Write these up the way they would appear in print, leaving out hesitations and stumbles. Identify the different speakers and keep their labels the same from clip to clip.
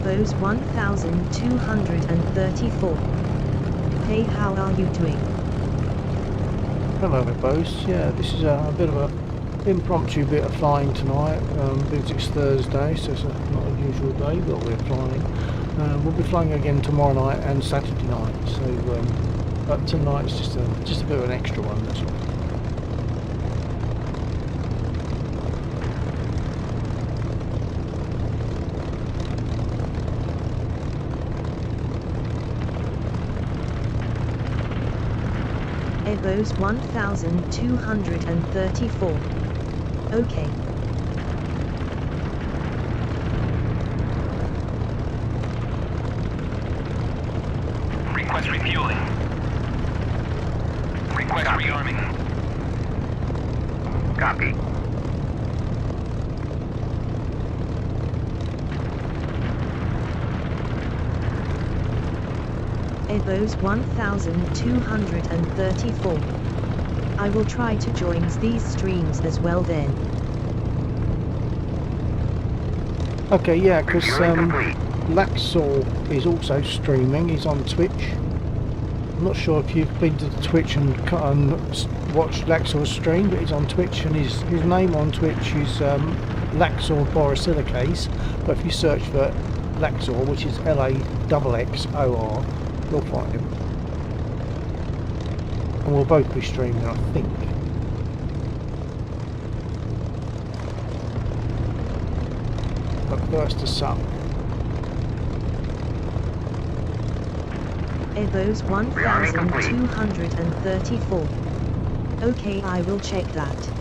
Speaker 1: Evos 1234. Hey, how are you doing?
Speaker 2: Hello Evos, yeah, this is a bit of a impromptu bit of flying tonight, because it's Thursday, so it's not a usual day, but we're flying. We'll be flying again tomorrow night and Saturday night, so but tonight's just a bit of an extra one, that's all.
Speaker 1: Evos 1234. Okay.
Speaker 3: Request refueling. Request rearming. Copy.
Speaker 1: Evos 1234. I will try to join these streams as well then.
Speaker 2: Okay, yeah, because Laxor is also streaming, he's on Twitch. I'm not sure if you've been to the Twitch and watched Laxor's stream, but he's on Twitch, and his name on Twitch is Laxor Borosilicase, but if you search for Laxor, which is LAXXOR, you'll find him. And we'll both be streaming, I think. But first to sub.
Speaker 1: Evos 1234. Okay, I will check that.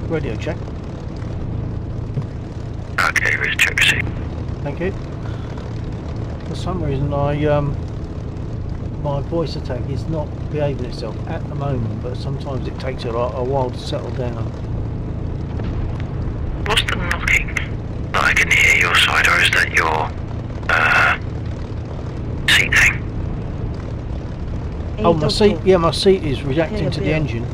Speaker 2: Radio check.
Speaker 3: Okay, ready to receive.
Speaker 2: Thank you. For some reason my voice attack is not behaving itself at the moment, but sometimes it takes a while to settle down.
Speaker 3: What's the knocking that I can hear your side, or is that your seat thing?
Speaker 2: Oh, my seat, yeah, my seat is reacting to the engine.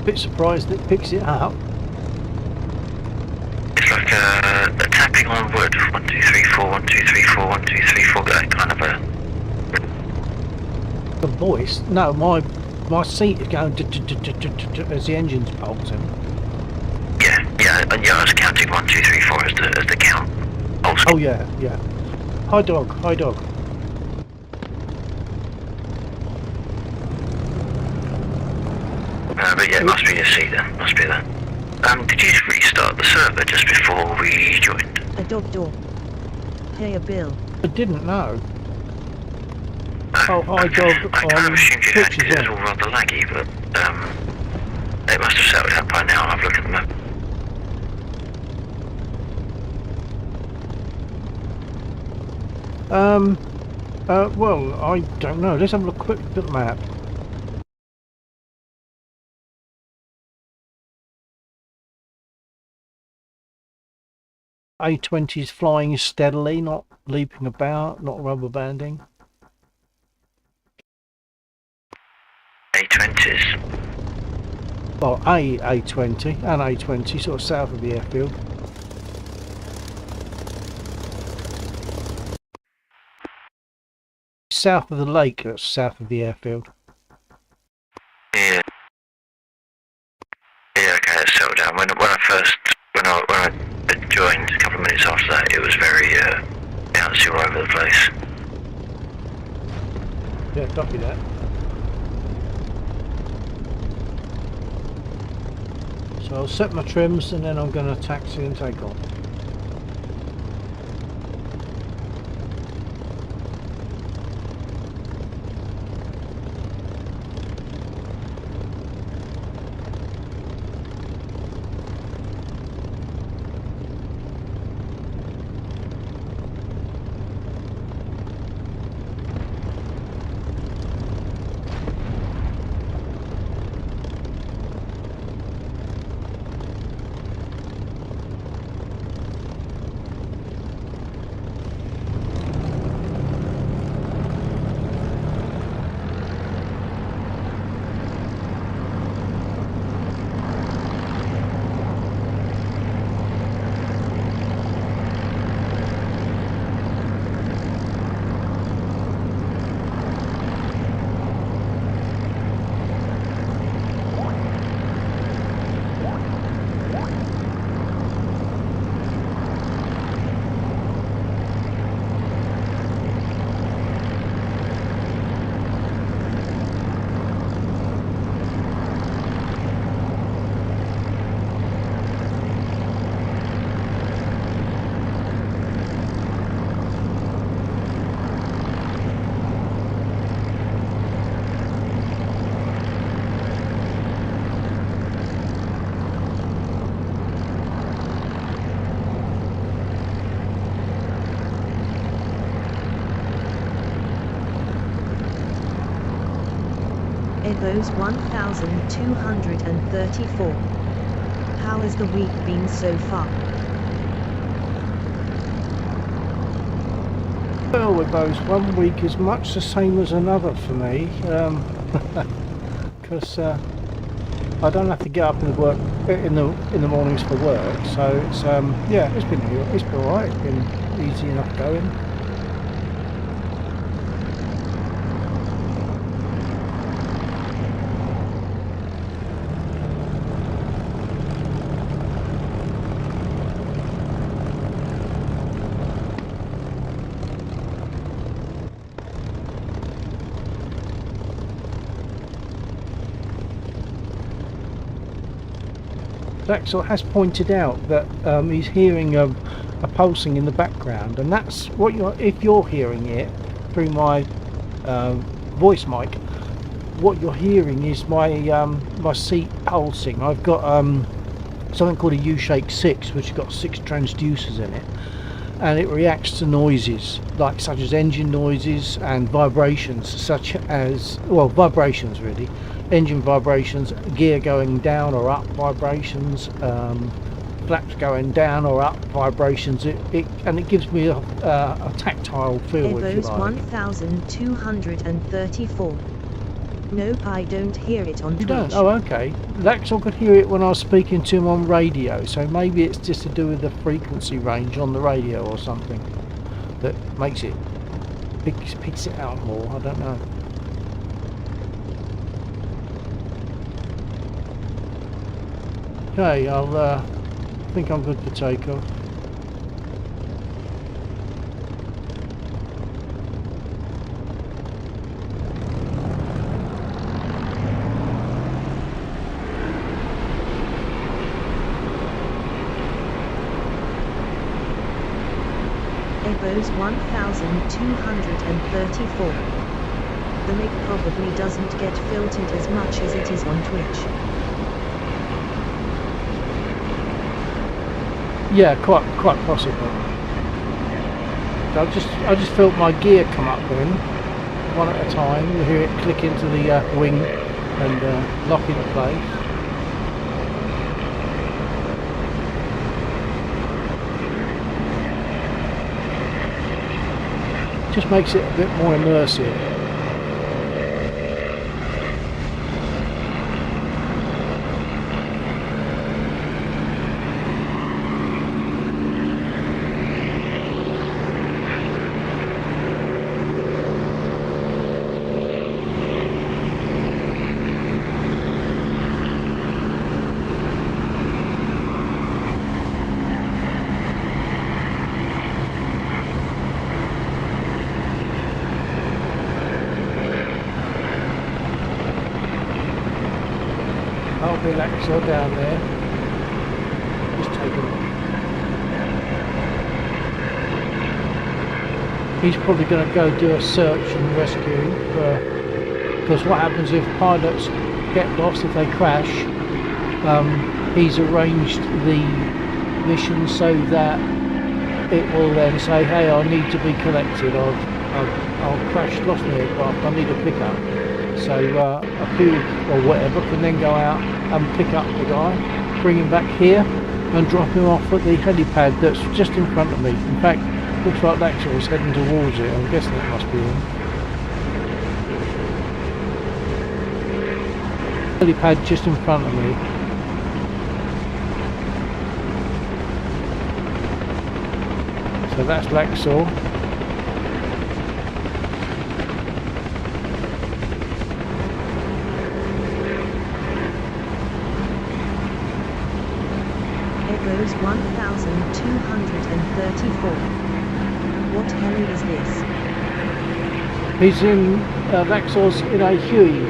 Speaker 2: Bit surprised that it picks it up.
Speaker 3: It's like a tapping on wood. 1 2 3 4 1 2 3 4 1 2 3 4. That kind of a.
Speaker 2: The voice? No, my seat is going as the engine's pulsing.
Speaker 3: Yeah. I was counting 1 2 3 4 as the count.
Speaker 2: Oh yeah. Hi dog.
Speaker 3: But yeah, it must be your seat then. Must be that. Did you restart the server just before we joined?
Speaker 1: A dog door. Hey, a bill.
Speaker 2: I didn't know. Oh, hi dog.
Speaker 3: I kind of assumed you had, because it was all rather laggy, but it must have settled out by now. I've looked at the map.
Speaker 2: Well, I don't know. Let's have a quick look at the map. A20's flying steadily, not leaping about, not rubber banding.
Speaker 3: A20s.
Speaker 2: Well, A20 and A20, sort of south of the airfield. South of the lake, that's south of the airfield.
Speaker 3: Yeah. Yeah, okay, it's settled down. When I joined a couple of minutes after that, it was very bouncy all over the place.
Speaker 2: Yeah, copy that. So I'll set my trims and then I'm going to taxi and take off.
Speaker 1: Evos 1234. How has the week been so far?
Speaker 2: Well, with those, one week is much the same as another for me, because I don't have to get up in the mornings for work, so it's yeah, it's been alright. It's been easy enough going. Axel has pointed out that he's hearing a pulsing in the background, and that's what if you're hearing it through my voice mic, what you're hearing is my my seat pulsing. I've got something called a U-Shake 6, which has got 6 transducers in it, and it reacts to noises such as engine noises and vibrations, such as, well, vibrations really, engine vibrations, gear going down or up vibrations, flaps going down or up vibrations, and it gives me a tactile feel, if you
Speaker 1: Evos
Speaker 2: like.
Speaker 1: 1234. Nope, I don't hear it on
Speaker 2: You
Speaker 1: Twitch.
Speaker 2: don't? Oh, okay. Laxel could hear it when I was speaking to him on radio, so maybe it's just to do with the frequency range on the radio or something that makes it picks it out more. I don't know. Okay, I think I'm good for takeoff.
Speaker 1: Evos 1234. The mic probably doesn't get filtered as much as it is on Twitch.
Speaker 2: Yeah, quite possible. I just felt my gear come up then, one at a time. You hear it click into the wing and lock into place. Just makes it a bit more immersive. I'll be Laxo down there. Just taking it. He's probably going to go do a search and rescue, because what happens if pilots get lost, if they crash? He's arranged the mission so that it will then say, hey, I need to be collected. I'll crash, lost my aircraft, I need a pickup. So a crew or whatever can then go out and pick up the guy, bring him back here and drop him off at the helipad that's just in front of me. In fact, looks like Laxo was heading towards it. I'm guessing it must be him. Helipad just in front of me. So that's Laxo.
Speaker 1: Evos 1234. What heli is this?
Speaker 2: He's in Laxo's in a Huey.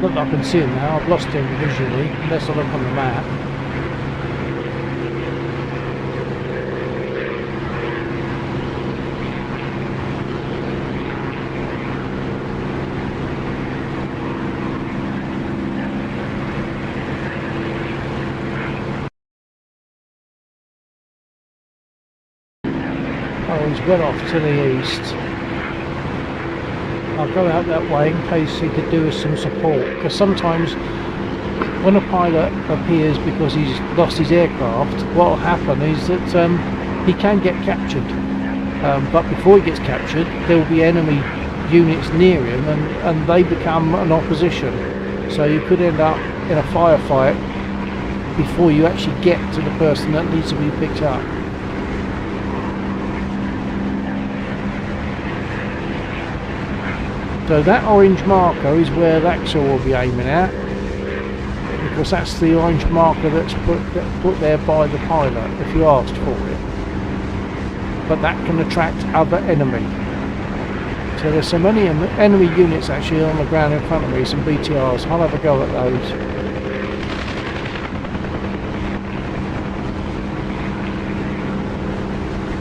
Speaker 2: Not that I can see him now, I've lost him visually, unless I look on the map. well off to the east. I'll go out that way in case he could do us some support, because sometimes when a pilot appears because he's lost his aircraft, what will happen is that he can get captured, but before he gets captured there will be enemy units near him, and they become an opposition, so you could end up in a firefight before you actually get to the person that needs to be picked up. So that orange marker is where Laxor will be aiming at, because that's the orange marker that's put there by the pilot if you asked for it. But that can attract other enemy. So there's so many enemy units actually on the ground in front of me, some BTRs. I'll have a go at those.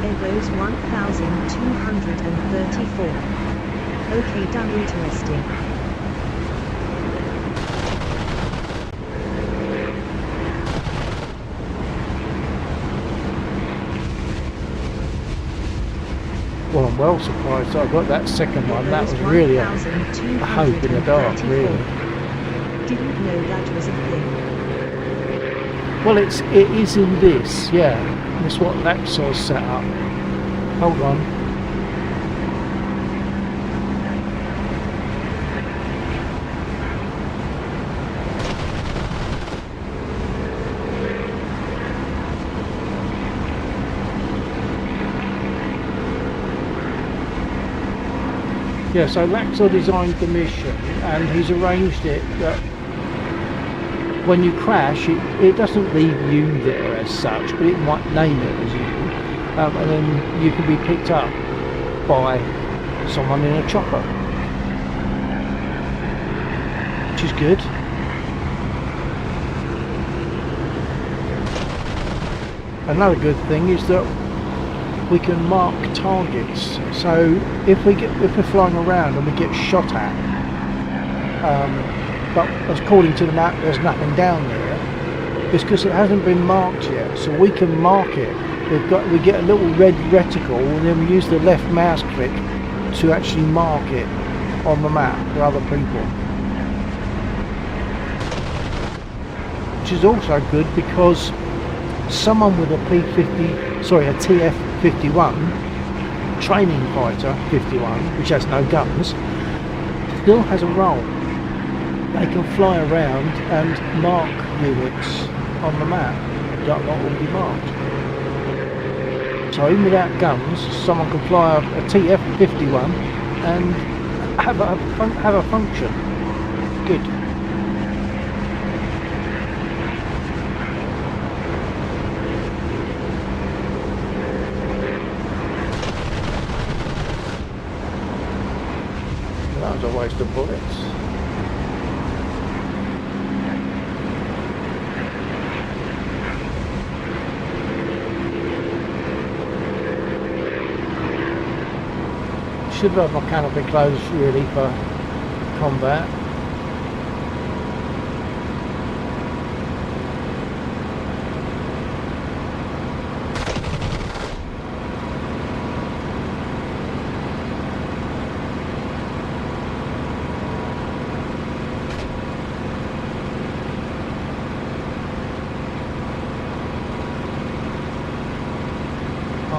Speaker 1: Evo's 1234. Okay, done. Interesting.
Speaker 2: Well, I'm well surprised that I got that second one. That was really a hope in the dark, really.
Speaker 1: Didn't know that was a thing.
Speaker 2: Well, it is in this, yeah. That's what Laxor's set up. Hold on. Yeah, so Laxor designed the mission, and he's arranged it that when you crash, it doesn't leave you there as such, but it might name it as you, and then you can be picked up by someone in a chopper, which is good. Another good thing is that we can mark targets. So if we're flying around and we get shot at, but according to the map there's nothing down there, it's because it hasn't been marked yet. So we can mark it. We get a little red reticle, and then we use the left mouse click to actually mark it on the map for other people, which is also good because someone with a a TF-51 training fighter 51, which has no guns, still has a role. They can fly around and mark units on the map that are not already marked. So even without guns, someone can fly a TF-51 and have a function. Good. That was a waste of bullets. Should have my canopy closed really for combat.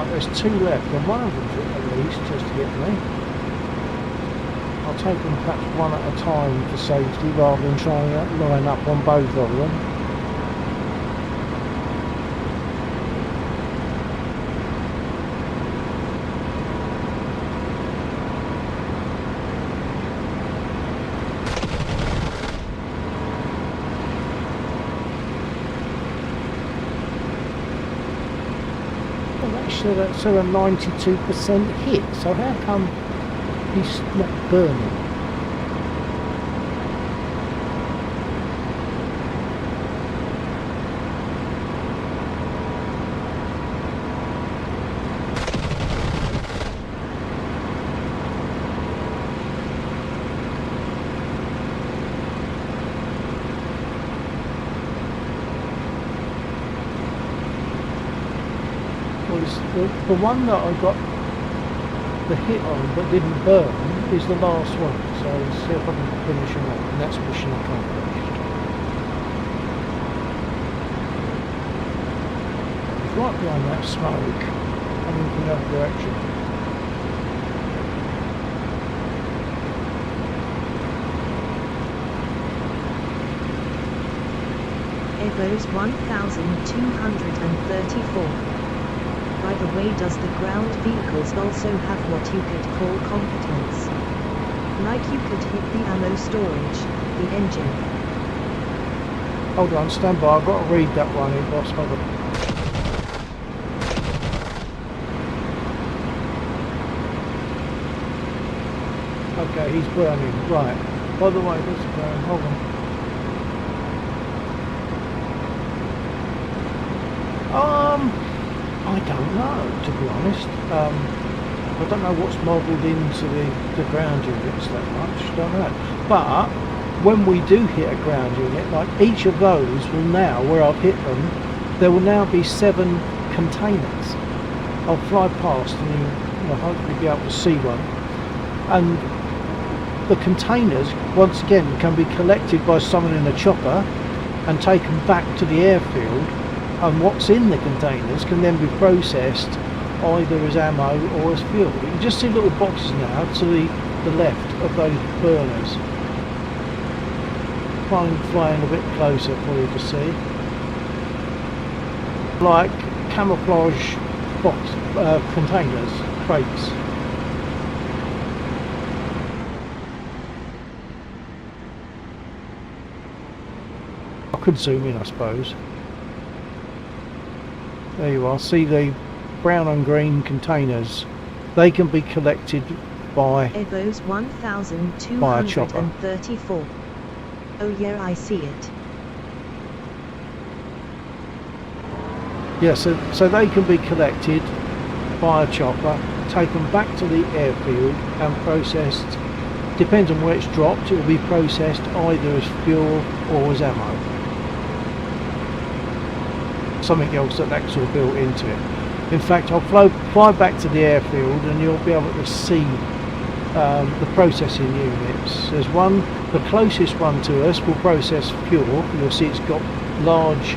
Speaker 2: There's two left, and one of them at least just to get me. I'll take them perhaps one at a time for safety rather than trying to line up on both of them. That's a 92% hit, so how come he's not burning? The one that I got the hit on but didn't burn is the last one. So let's see if I can finish him off, and that's mission accomplished. He's right behind that smoke, coming from the other direction.
Speaker 1: Evo's 1234. By the way, does the ground vehicles also have what you could call competence? Like you could hit the ammo storage, the engine.
Speaker 2: Hold on, stand by, I've got to read that one in boss mode. Okay, he's burning, right. By the way, this is burning, hold on. I don't know, to be honest. I don't know what's modelled into the ground units that much, don't know. But when we do hit a ground unit, like each of those will now, where I've hit them, there will now be 7 containers. I'll fly past and you'll hopefully be able to see one. And the containers, once again, can be collected by someone in a chopper and taken back to the airfield. And what's in the containers can then be processed either as ammo or as fuel. You can just see little boxes now to the left of those burners. Flying a bit closer for you to see. Like camouflage box containers, crates. I could zoom in, I suppose. There you are, see the brown and green containers. They can be collected by
Speaker 1: Evo's
Speaker 2: by a chopper.
Speaker 1: 1234. Oh yeah, I see it.
Speaker 2: Yeah, so they can be collected by a chopper, taken back to the airfield and processed. Depends on where it's dropped, it will be processed either as fuel or as ammo. Something else that's all built into it. In fact, I'll fly back to the airfield and you'll be able to see the processing units. There's one, the closest one to us will process fuel. You'll see it's got large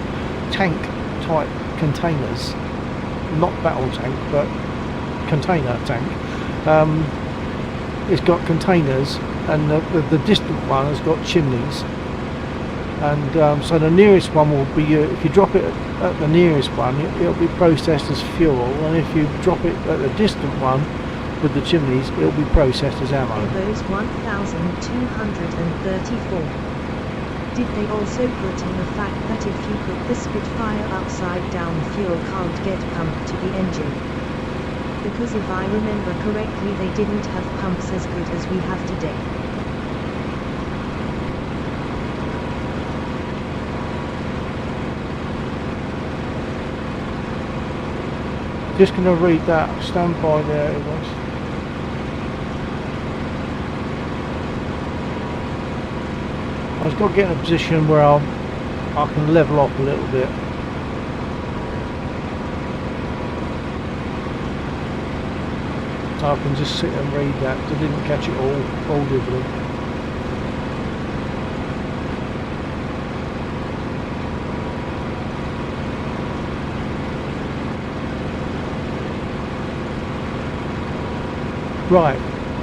Speaker 2: tank type containers, not battle tank but container tank. It's got containers, and the distant one has got chimneys. And so the nearest one will be, if you drop it at the nearest one, it'll be processed as fuel, and if you drop it at the distant one with the chimneys, it'll be processed as ammo.
Speaker 1: Evo's 1234. Did they also put in the fact that if you put the Spitfire upside down, fuel can't get pumped to the engine? Because if I remember correctly, they didn't have pumps as good as we have today.
Speaker 2: Just going to read that, stand by there it was. I've got to get in a position where I can level off a little bit. So I can just sit and read that, I didn't catch it all audibly. Right,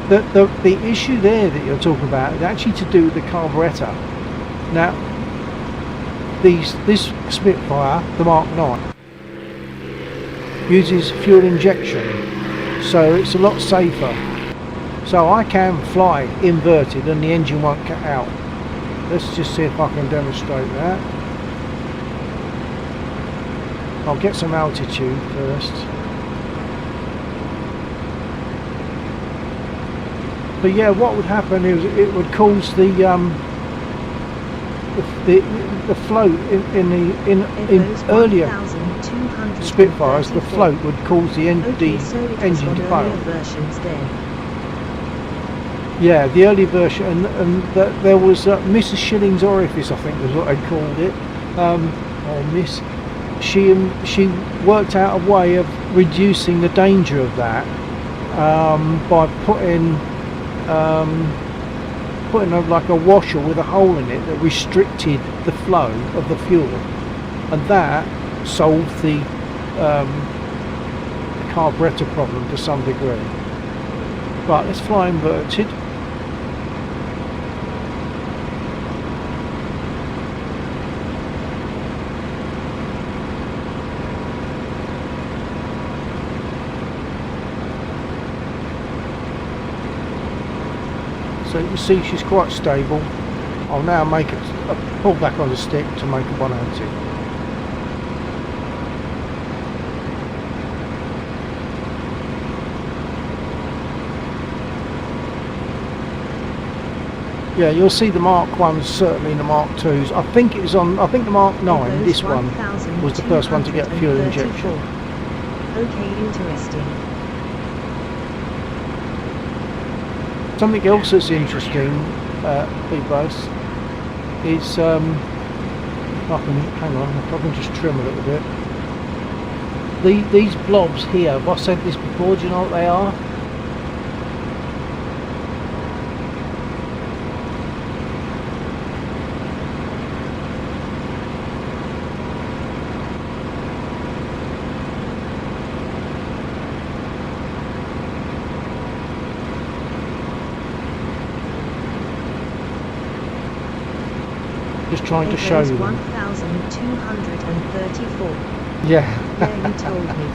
Speaker 2: the issue there that you're talking about is actually to do with the carburettor. Now, this Spitfire, the Mark 9, uses fuel injection, so it's a lot safer. So I can fly inverted and the engine won't cut out. Let's just see if I can demonstrate that. I'll get some altitude first. But yeah, what would happen is it would cause the float in earlier Spitfires. The float would cause the engine to fail. Yeah, the early version, and there was Mrs. Schilling's orifice, I think was what they called it, or Miss. She worked out a way of reducing the danger of that. by putting like a washer with a hole in it that restricted the flow of the fuel, and that solved the carburetor problem to some degree. Right, let's fly inverted. So you can see she's quite stable. I'll now make it pull back on the stick to make it 180. Yeah, you'll see the Mark 1s, certainly the Mark 2s. I think it was on, I think the Mark 9, this one, was the first one to get fuel injection.
Speaker 1: Okay, interesting.
Speaker 2: Something else that's interesting, Bebos, is, hang on, if I can just trim a little bit. These blobs here, have I said this before, do you know what they are? Just trying to show you.
Speaker 1: 1234.
Speaker 2: Yeah.
Speaker 1: Yeah, you told me.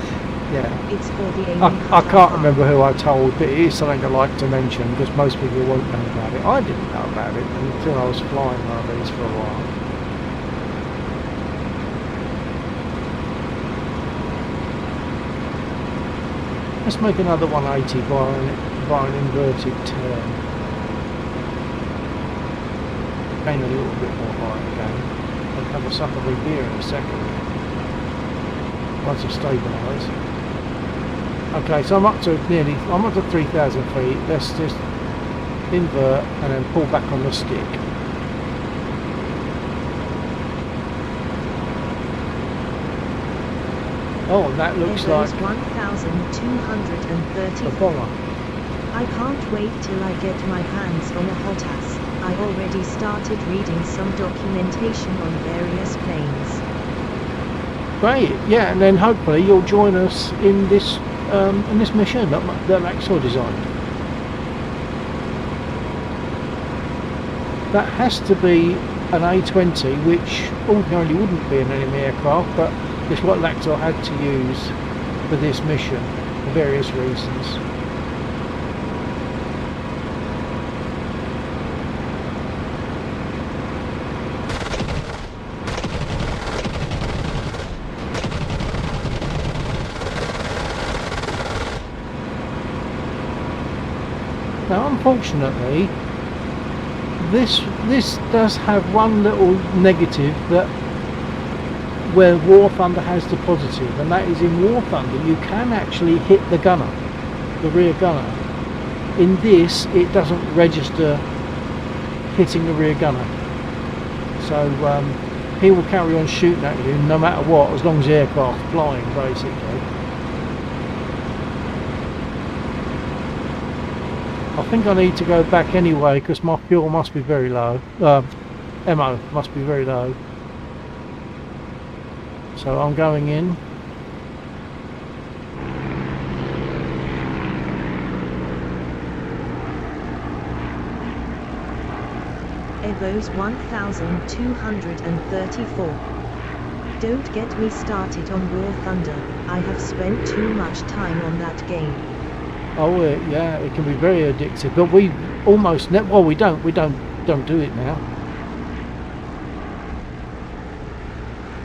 Speaker 2: Yeah.
Speaker 1: It's for the
Speaker 2: I can't remember who I told, but it is something I like to mention because most people won't know about it. I didn't know about it until I was flying one of these for a while. Let's make another 180 by an inverted turn. Gain a little bit more height again. I'll have a suck of a beer in a second. Once I've stabilised. Okay, so I'm up to 3,000 feet. Let's just invert and then pull back on the stick. Oh, and that looks like
Speaker 1: 1,230.
Speaker 2: a bomber.
Speaker 1: I can't wait till I get my hands on a hot ass. I already started reading some documentation on various planes.
Speaker 2: Great, yeah, and then hopefully you'll join us in this mission that Maxwell designed. That has to be an A-20, which ordinarily wouldn't be an enemy aircraft, but it's what Lactor had to use for this mission for various reasons. Now, unfortunately, this does have one little negative, that where War Thunder has the positive, and that is in War Thunder you can actually hit the gunner, the rear gunner. In this, it doesn't register hitting the rear gunner, so he will carry on shooting at you no matter what, as long as the aircraft's flying, basically. I think I need to go back anyway because my fuel must be very low. MO must be very low. So I'm going in.
Speaker 1: Evo's 1,234. Don't get me started on War Thunder. I have spent too much time on that game.
Speaker 2: Oh yeah, it can be very addictive, but we almost well we don't do it now.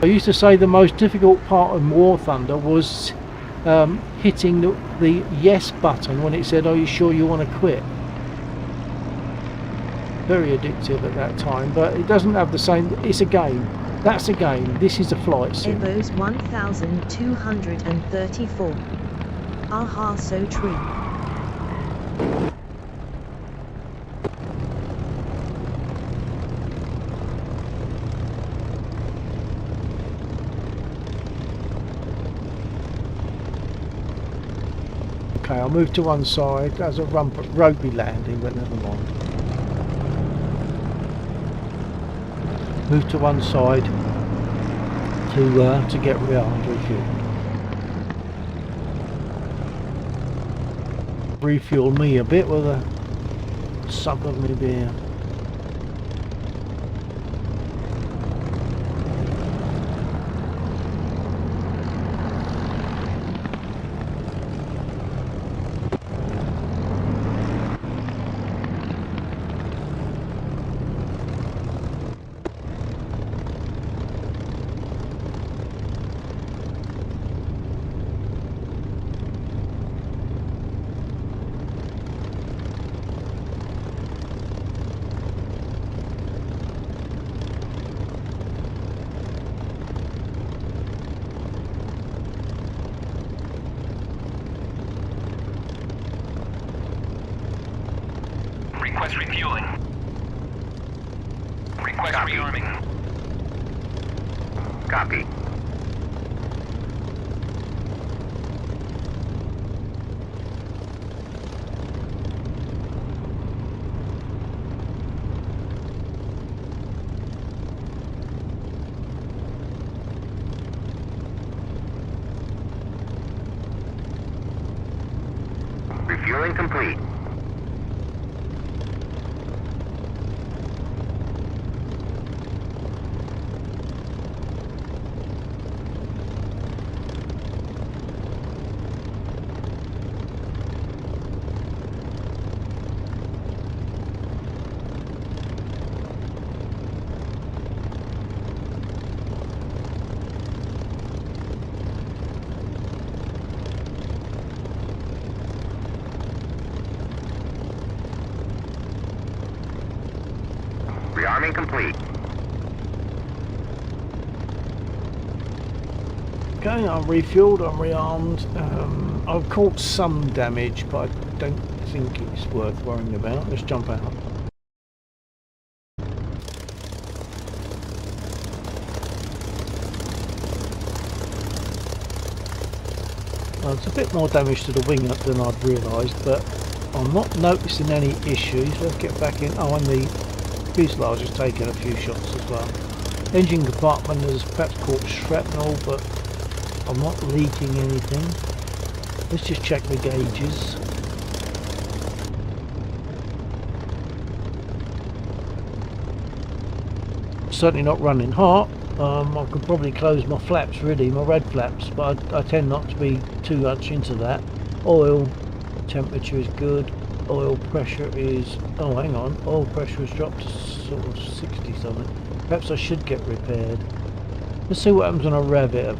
Speaker 2: I used to say the most difficult part of War Thunder was hitting the yes button when it said, "Are you sure you want to quit?" Very addictive at that time, but it doesn't have the same. It's a game. That's a game. This is a flight sim.
Speaker 1: Evo's 1,234. Aha, so true.
Speaker 2: Okay, I'll move to one side. There's a ropey landing, but never mind. Move to one side to get rearmed, refueled. Refuel me a bit with a sup of me beer.
Speaker 4: Request refueling. Request
Speaker 3: Copy.
Speaker 4: rearming.
Speaker 3: Copy. Refueling complete. Rearming complete.
Speaker 2: Okay, I'm refueled, I'm rearmed. I've caught some damage, but I don't think it's worth worrying about. Let's jump out. Well, it's a bit more damage to the wing than I'd realised, but I'm not noticing any issues. Let's get back in. Oh, and the fuselage has taken a few shots as well. Engine compartment has perhaps caught shrapnel, but I'm not leaking anything. Let's just check the gauges. Certainly not running hot. I could probably close my flaps, really, my red flaps, but I tend not to be too much into that. Oil temperature is good. Oil pressure is, oh hang on, oil pressure has dropped to sort of 60 something. Perhaps I should get repaired. Let's see what happens when I rev it.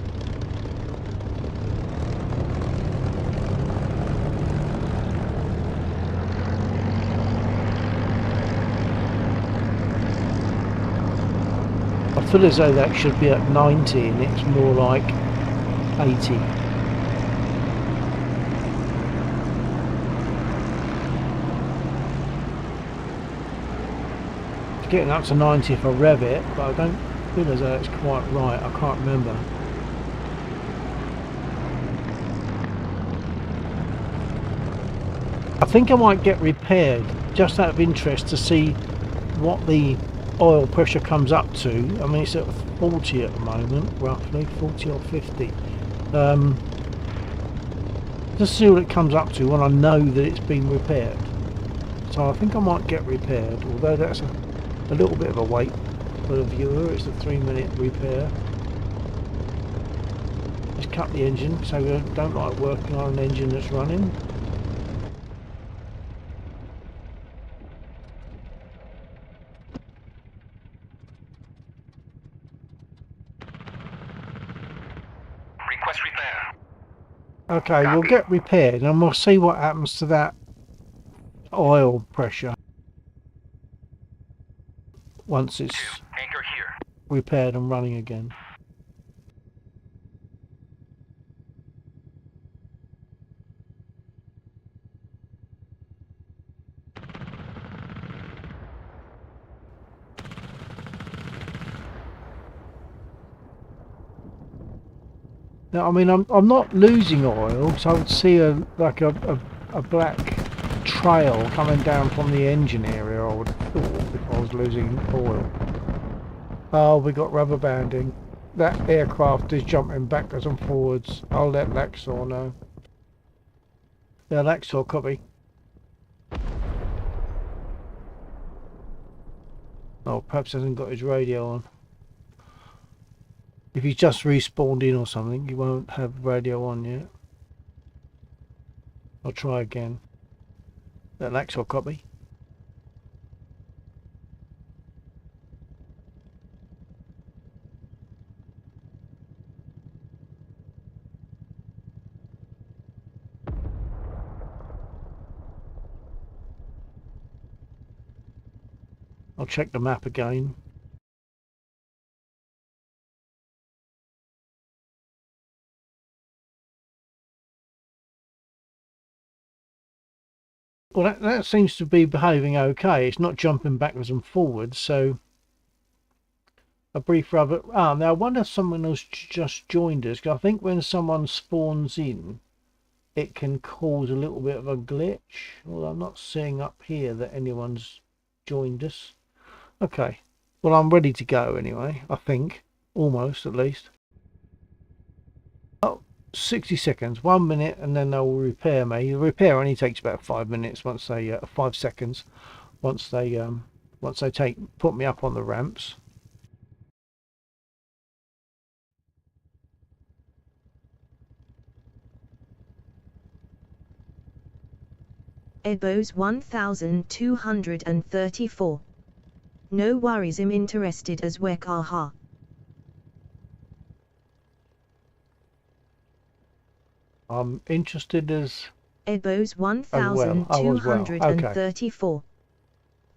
Speaker 2: I feel as though that should be at 90 and it's more like 80. It's getting up to 90 if I rev it, but I don't feel as though it's quite right. I can't remember. I think I might get repaired just out of interest to see what the oil pressure comes up to. I mean, it's at 40 at the moment, roughly 40 or 50. Just see what it comes up to when I know that it's been repaired. So I think I might get repaired, although that's a little bit of a wait for the viewer. It's a 3-minute repair. Let's cut the engine, so we don't like working on an engine that's running.
Speaker 4: Request repair.
Speaker 2: Okay,
Speaker 3: Copy.
Speaker 2: we'll get repaired and we'll see what happens to that oil pressure once it's
Speaker 4: Anchor here.
Speaker 2: repaired and running again. Now, I mean, I'm not losing oil, so I would see a black trail coming down from the engine area. I would have thought if I was losing oil. Oh, we got rubber banding. That aircraft is jumping backwards and forwards. I'll let Laxor know. Yeah, Laxor, copy. Oh, perhaps hasn't got his radio on. If he's just respawned in or something, he won't have radio on yet. I'll try again. That Laxor, copy. I'll check the map again. Well, that seems to be behaving okay. It's not jumping backwards and forwards, so a brief rubber. Ah, now I wonder if someone else just joined us, 'cause I think when someone spawns in, it can cause a little bit of a glitch. Well, I'm not seeing up here that anyone's joined us. Okay, well, I'm ready to go anyway, I think. Almost, at least. Oh, 60 seconds, 1 minute, and then they'll repair me. The repair only takes about 5 minutes once they 5 seconds once they put me up on the ramps.
Speaker 1: Ebos 1234. No worries, I'm interested as wek, aha.
Speaker 2: I'm interested as
Speaker 1: Ebos
Speaker 2: well.
Speaker 1: 1234.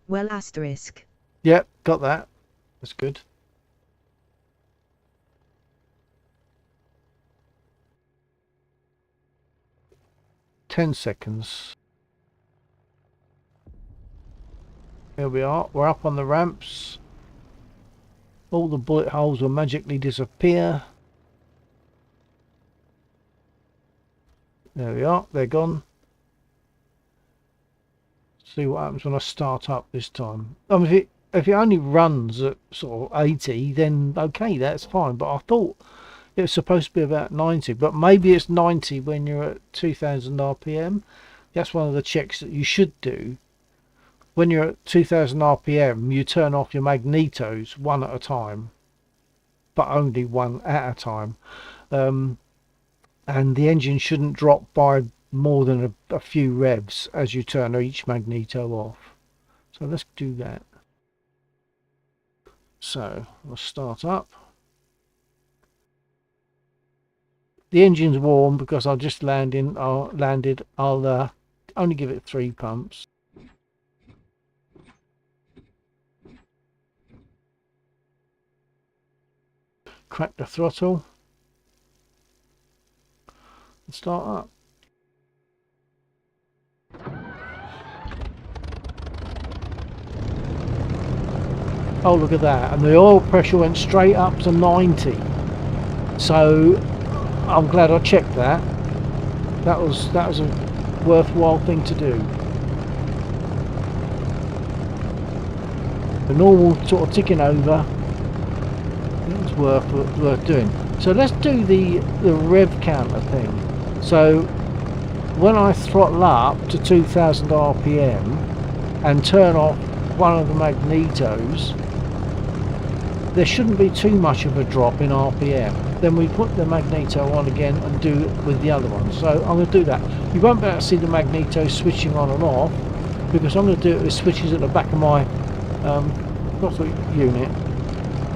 Speaker 1: Well, asterisk.
Speaker 2: Yep, got that. That's good. Ten seconds. Here we are. We're up on the ramps. All the bullet holes will magically disappear. There we are. They're gone. See what happens when I start up this time. I mean, if it only runs at sort of 80, then okay, that's fine. But I thought it was supposed to be about 90. But maybe it's 90 when you're at 2000 RPM. That's one of the checks that you should do. When you're at 2000 RPM, you turn off your magnetos one at a time, but only one at a time. And the engine shouldn't drop by more than a few revs as you turn each magneto off. So let's do that. So we'll start up. The engine's warm because I just landed. I'll only give it 3 pumps. Crack the throttle and start up. Oh, look at that, and the oil pressure went straight up to 90, so I'm glad I checked that. That was a worthwhile thing to do. The normal sort of ticking over, it's worth doing. So let's do the rev counter thing. So when I throttle up to 2000 RPM and turn off one of the magnetos, there shouldn't be too much of a drop in RPM. Then we put the magneto on again and do it with the other one. So I'm going to do that. You won't be able to see the magneto switching on and off because I'm going to do it with switches at the back of my throttle unit.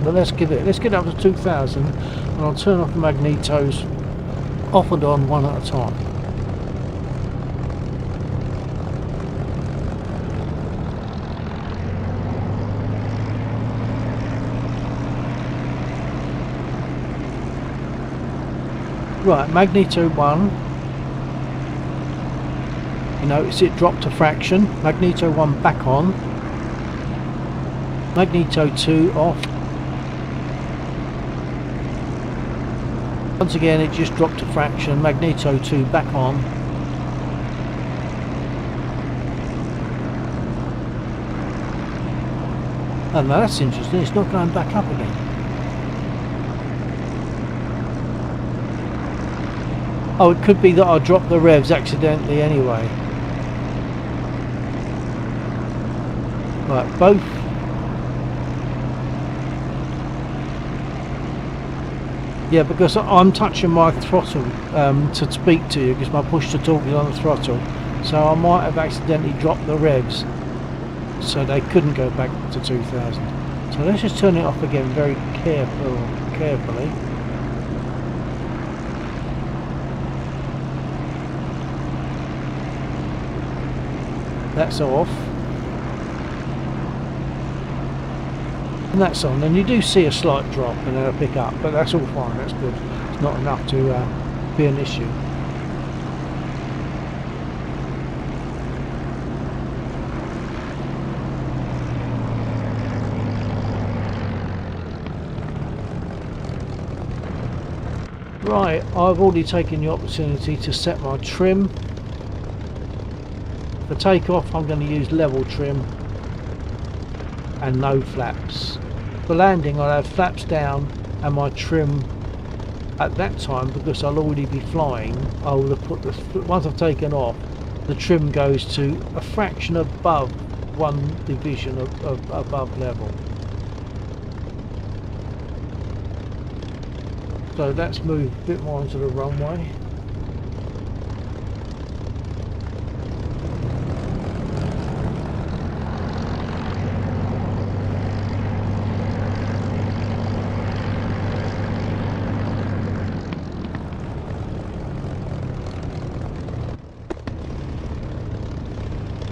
Speaker 2: But let's get it up to 2000 and I'll turn off the magnetos off and on one at a time. Right, magneto 1. You notice it dropped a fraction. Magneto 1 back on. Magneto 2 off. Once again it just dropped a fraction. Magneto 2 back on. And now that's interesting, it's not going back up again. Oh, it could be that I dropped the revs accidentally anyway. Right, both. Yeah, because I'm touching my throttle to speak to you, because my push to talk is on the throttle. So I might have accidentally dropped the revs, so they couldn't go back to 2000. So let's just turn it off again very carefully. That's off. And that's on. And you do see a slight drop and then a pick up, but that's all fine, that's good. It's not enough to be an issue. Right, I've already taken the opportunity to set my trim. For takeoff I'm going to use level trim and no flaps. For landing I'll have flaps down and my trim at that time, because I'll already be flying, I will have put the, once I've taken off, the trim goes to a fraction above one division of above level. So let's move a bit more onto the runway.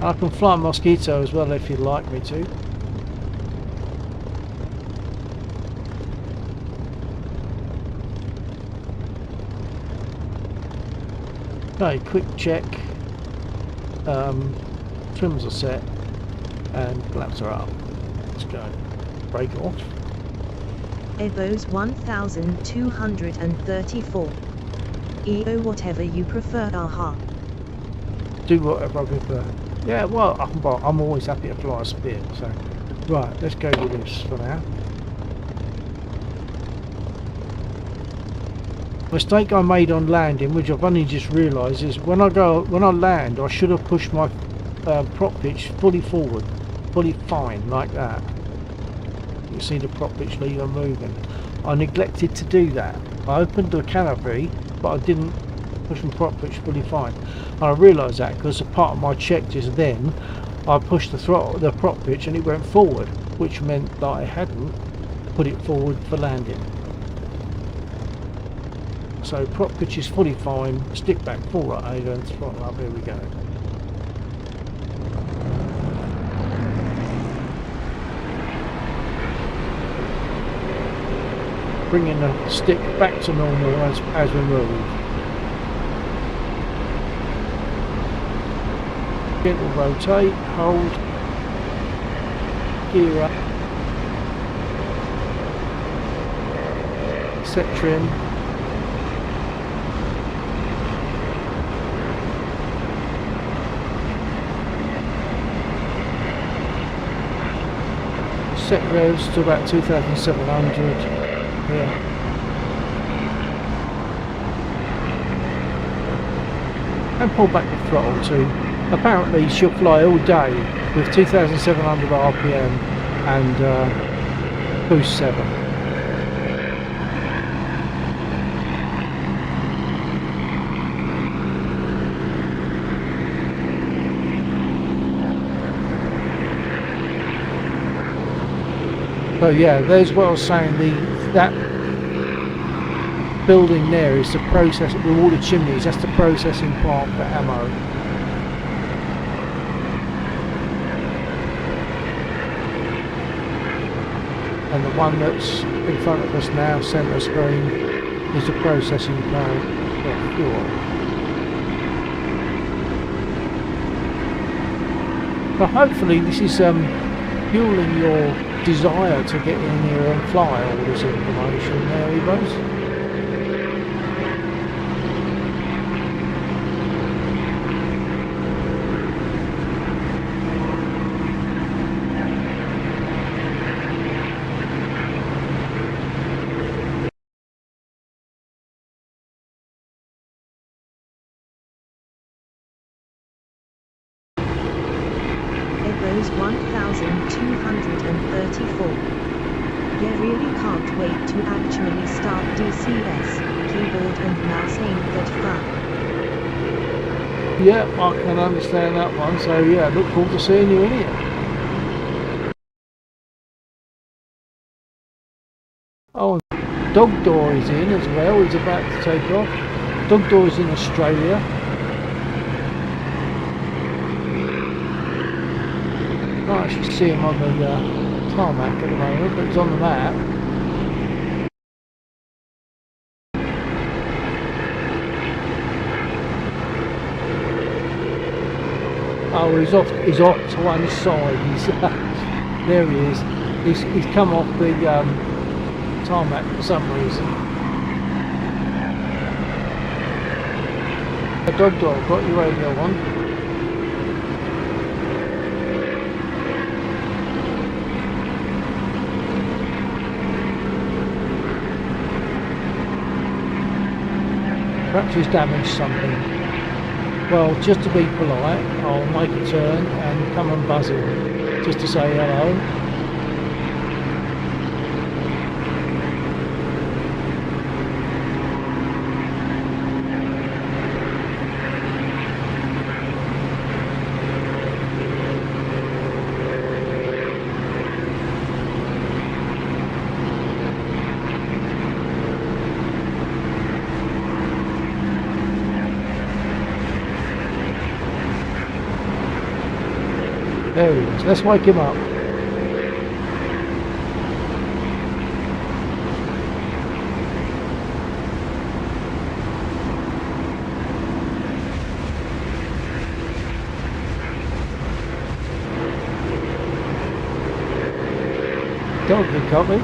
Speaker 2: I can fly Mosquito as well if you'd like me to. Okay, quick check. Trims are set and flaps are up. Let's go. Brake off.
Speaker 1: Evos 1234. EO whatever you prefer, aha.
Speaker 2: Do whatever I prefer. Yeah, well, I'm always happy to fly a Spirit, so... Right, let's go with this for now. Mistake I made on landing, which I've only just realised, is when I land, I should have pushed my prop pitch fully forward, fully fine, like that. You see the prop pitch lever moving. I neglected to do that. I opened the canopy, but I didn't push my prop pitch fully fine. And I realised that because a part of my check just then, I pushed the prop pitch and it went forward, which meant that I hadn't put it forward for landing. So prop pitch is fully fine, stick back, full right over and throttle up, here we go. Bringing the stick back to normal as we move. Gentle rotate, hold, gear up, set trim, set revs to about 2,700. Yeah. And pull back the throttle too. Apparently she'll fly all day with 2,700 RPM and boost 7. So yeah, there's what I was saying, that building there is the process with all the chimneys, that's the processing plant for ammo. And the one that's in front of us now, centre screen, is the processing plant for fuel. So hopefully this is fueling your desire to get in here and fly all this information there, Evos.
Speaker 1: 234. You really can't wait to actually start DCS, keyboard and mouse ain't that fun.
Speaker 2: Yeah, I can understand that one. So yeah, look forward to seeing you in here. Oh, Dog Door is in as well. He's about to take off. Dog Door is in Australia. Can't actually see him on the tarmac at the moment, but he's on the map. Oh, he's off to one side. He's there he is. He's come off the tarmac for some reason. A Dog Dog, got your radio on. Perhaps he's damaged something. Well, just to be polite, I'll make a turn and come and buzz him, just to say hello. There he is. Let's wake him up. Dog, you copy?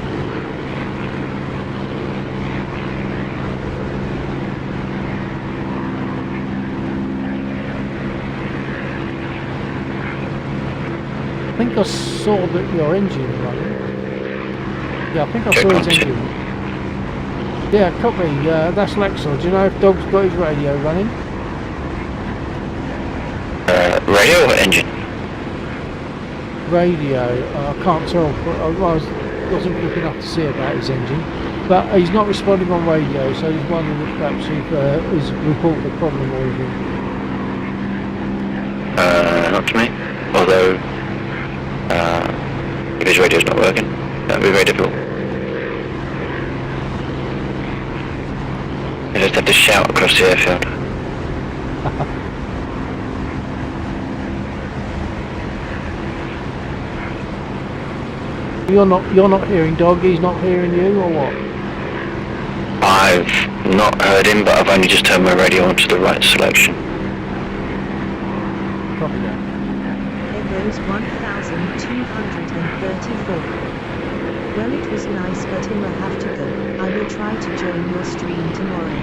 Speaker 2: I think I saw that your engine running. Yeah, I think I saw his engine. Yeah, copy. That's Lexor. Do you know if Dog's got his radio running?
Speaker 3: Radio or engine?
Speaker 2: Radio. I can't tell. But I wasn't looking up to see about his engine. But he's not responding on radio, so he's wondering if perhaps he's reported a problem or anything.
Speaker 3: Not to me. Although, if his radio's not working, that would be very difficult. You just have to shout across the airfield.
Speaker 2: You're not hearing Dog. He's not hearing you, or what?
Speaker 3: I've not heard him, but I've only just turned my radio onto the right selection.
Speaker 2: Copy that.
Speaker 1: Echoes 1234. Well, it was nice, but I'll have to go. I will try to join your stream tomorrow.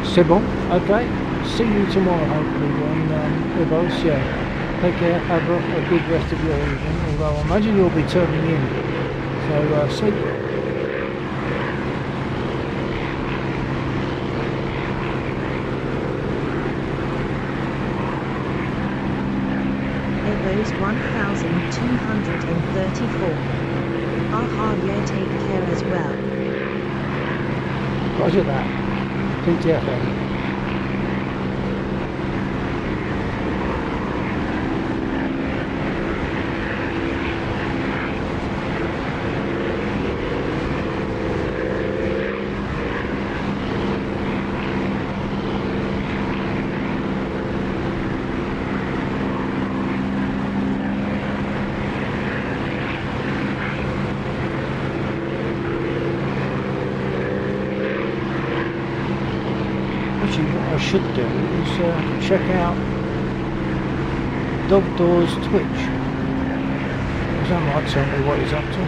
Speaker 2: C'est bon. Okay. See you tomorrow, hopefully, when we're both, yeah. Take care, have a good rest of your evening, although I imagine you'll be turning in. So, sleep well.
Speaker 1: Echoes 1234. Aha, yeah, take care as well.
Speaker 2: Roger that. TTFN. Actually, what I should do is check out Dog Door's Twitch. Because that might tell me what he's up to.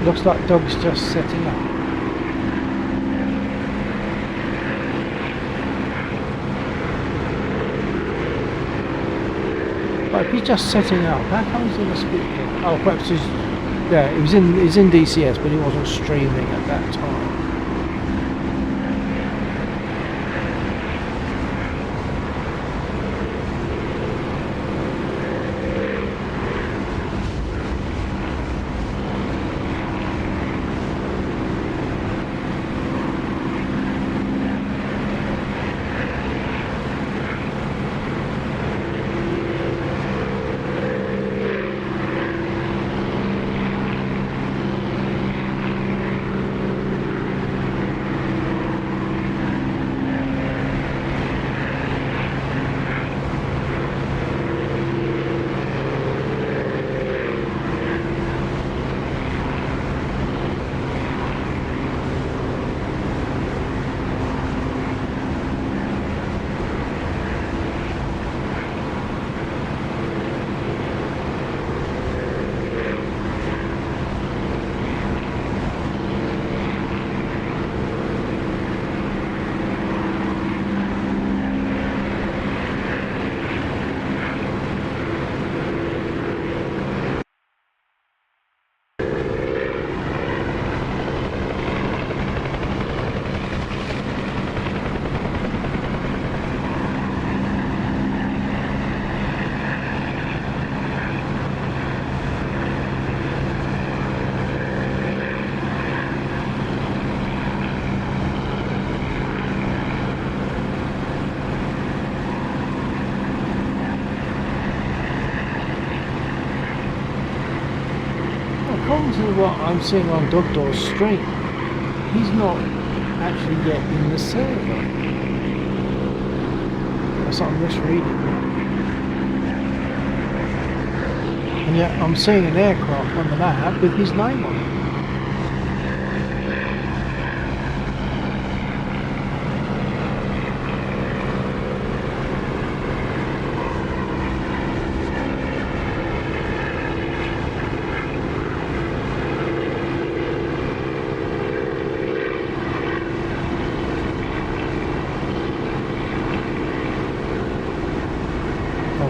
Speaker 2: looks like dog's just setting up. But if he's just setting up, how comes he must be? Oh, perhaps he's. Yeah, he's in DCS, but he wasn't streaming at that time. According to what I'm seeing on Dogdoor's stream, he's not actually yet in the server. That's what I'm misreading. And yet I'm seeing an aircraft on the map with his name on it.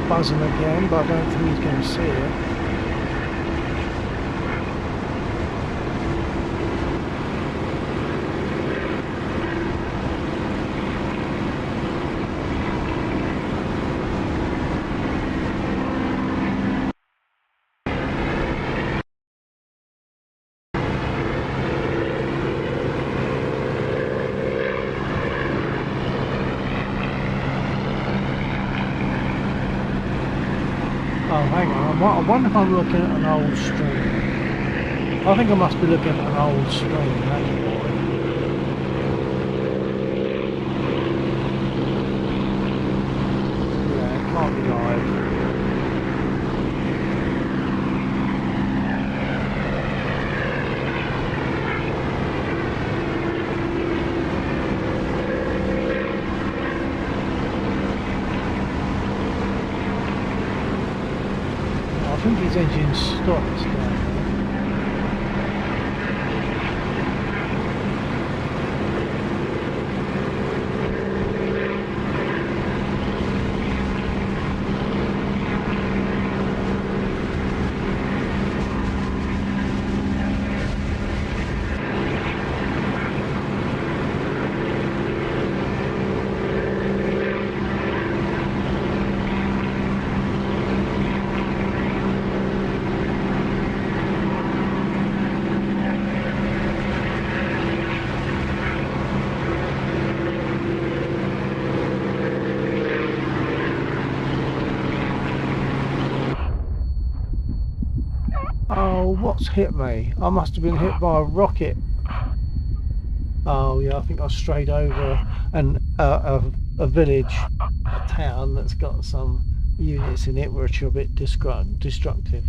Speaker 2: Buzz him again, but I don't think he's going to see it. Oh, hang on. I wonder if I'm looking at an old stream. I think I must be looking at an old stream, that's why. Yeah, it can't be live. I think his engine stopped down there. Oh, what's hit me? I must have been hit by a rocket. Oh yeah, I think I strayed over a village, a town that's got some units in it which are a bit destructive.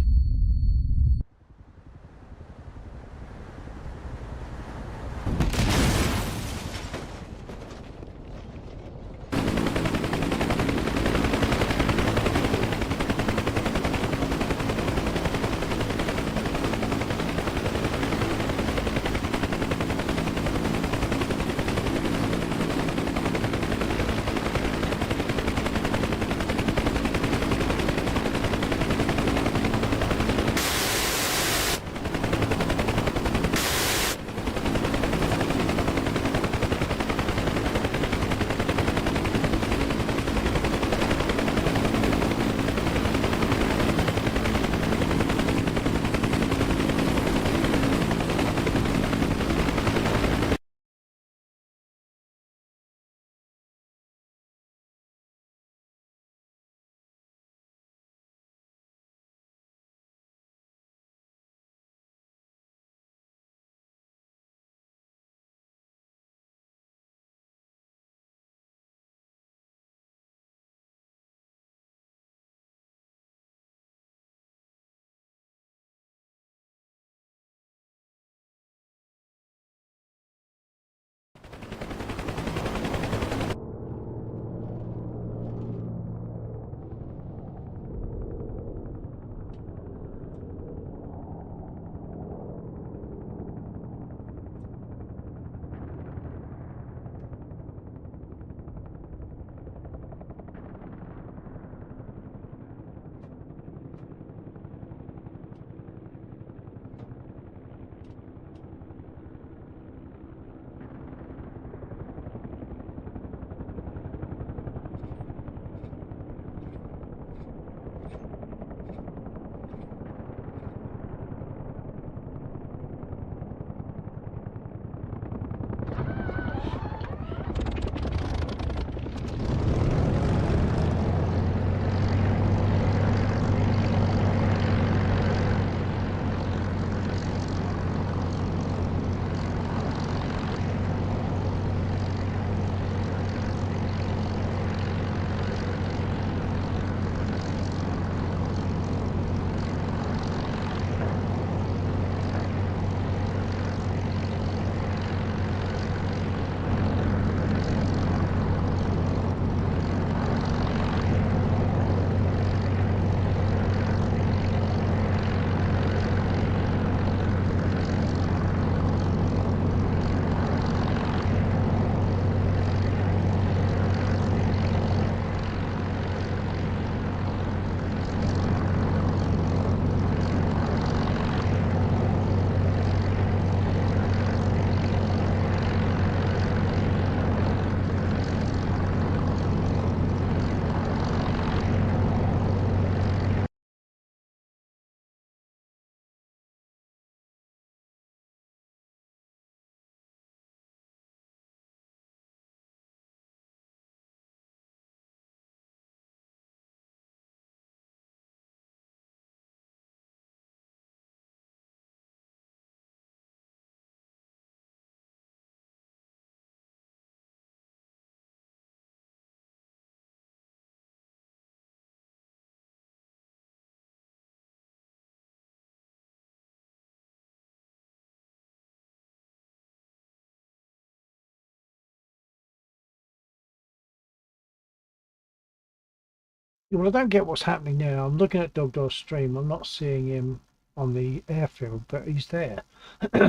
Speaker 2: Well, I don't get what's happening now. I'm looking at Dogdo's stream. I'm not seeing him on the airfield, but he's there.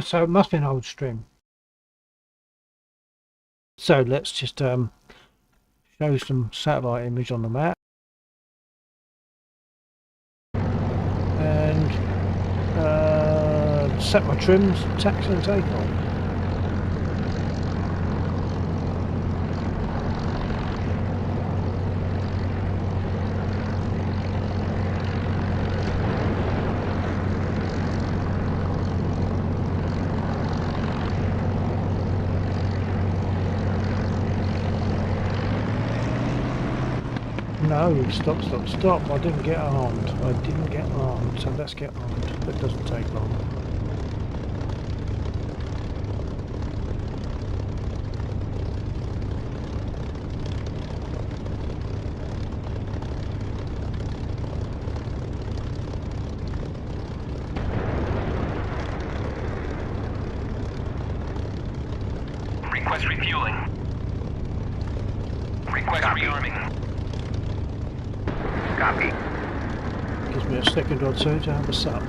Speaker 2: So it must be an old stream. So let's just show some satellite image on the map. And set my trims, taxi and take off. No, stop, stop, stop. I didn't get armed. I didn't get armed, so let's get armed. That doesn't take long.
Speaker 4: Request refueling. Request rearming. Copy.
Speaker 2: Gives me a second or two to have a sup.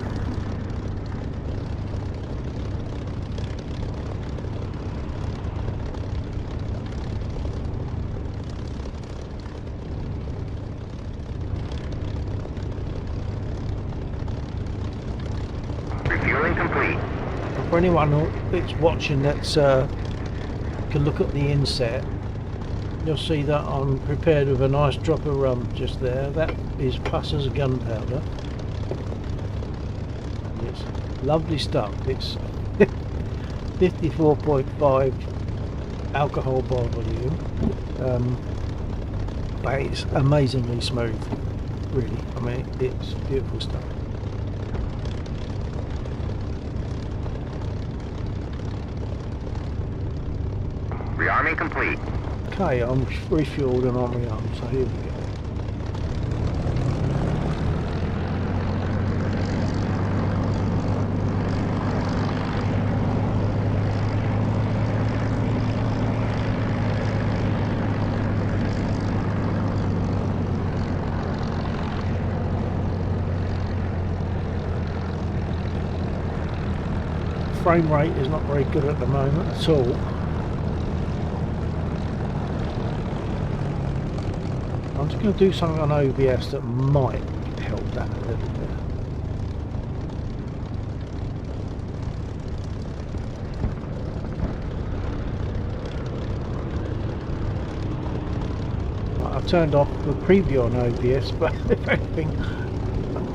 Speaker 3: Refueling complete.
Speaker 2: For anyone that's watching that's can look at the inset, you'll see that I'm prepared with a nice drop of rum just there. That is Pusser's gunpowder. It's lovely stuff. It's 54.5 alcohol by volume, but it's amazingly smooth, really. I mean, it's beautiful stuff.
Speaker 3: Rearming complete.
Speaker 2: Okay, I'm refueled and on my arm, so here we go. Frame rate is not very good at the moment at all. I'm just going to do something on OBS that might help that a little bit. I've turned off the preview on OBS, but if anything,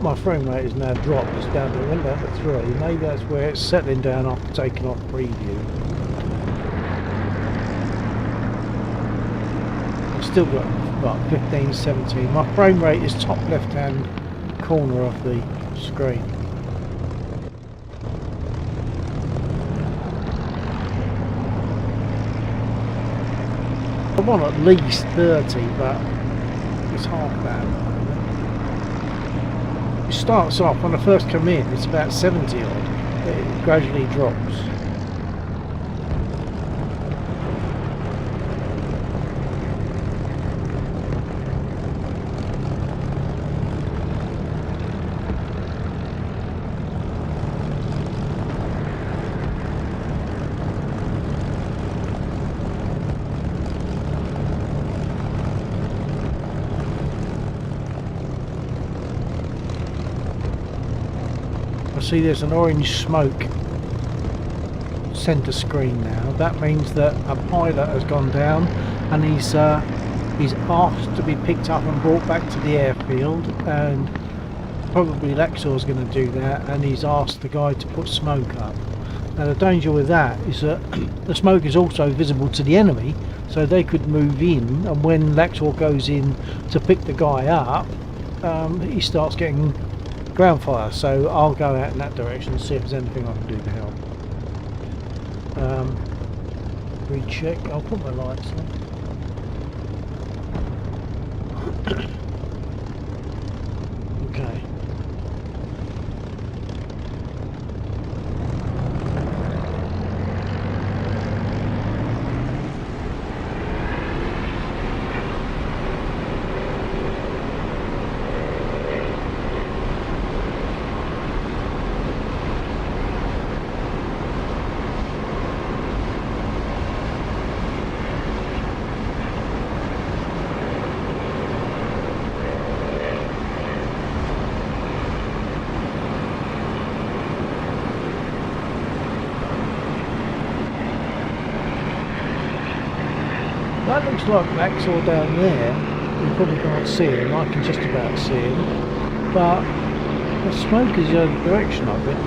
Speaker 2: my frame rate is now dropped. It's down to 1 down to 3. Maybe that's where it's settling down after taking off preview. I've still got about 15, 17. My frame rate is top left hand corner of the screen. I want at least 30, but it's half that. It starts off, when I first come in, it's about 70 odd. It gradually drops. I see there's an orange smoke centre screen now. That means that a pilot has gone down and he's asked to be picked up and brought back to the airfield, and probably Lexor's going to do that, and he's asked the guy to put smoke up. Now the danger with that is that the smoke is also visible to the enemy, so they could move in, and when Lexor goes in to pick the guy up, he starts getting ground fire. So I'll go out in that direction and see if there's anything I can do to help. Recheck. I'll put my lights on. Okay. that looks like Laxor down there. You probably can't see him, I can just about see him. But the smoke is the other direction of it.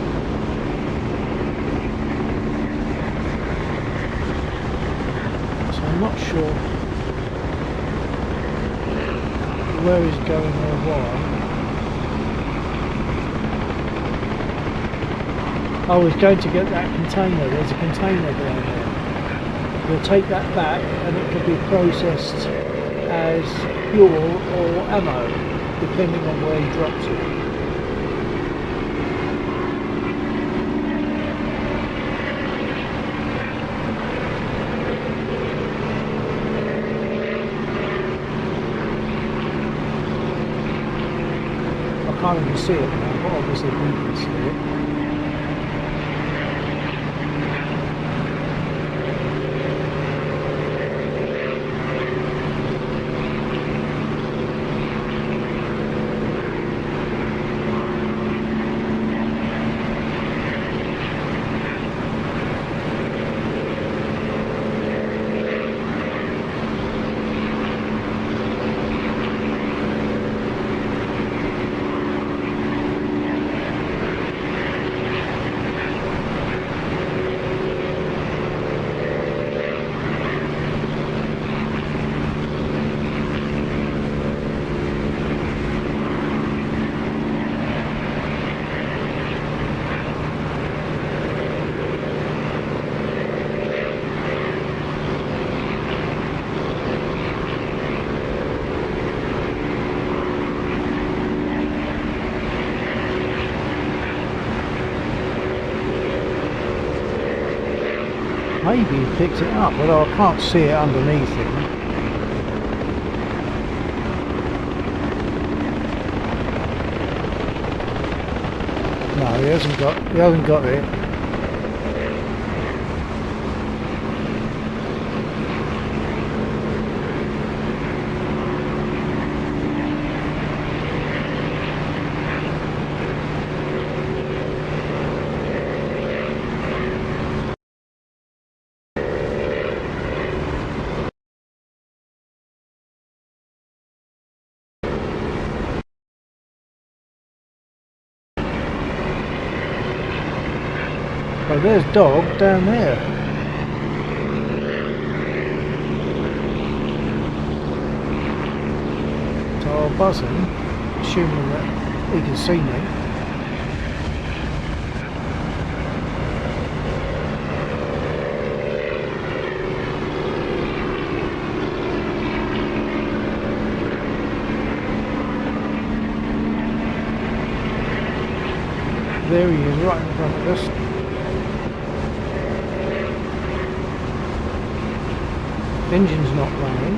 Speaker 2: So I'm not sure where he's going or why. Oh, he's going to get that container. There's a container down there. We'll take that back and it can be processed as fuel or ammo, depending on where he drops it. I can't even see it now, but obviously we can see it. Maybe he picked it up, but I can't see it underneath him. No, he hasn't got it. Oh, there's Dog down there. So I'll buzz him, assuming that he can see me. There he is, right in front of us. Engine's not running.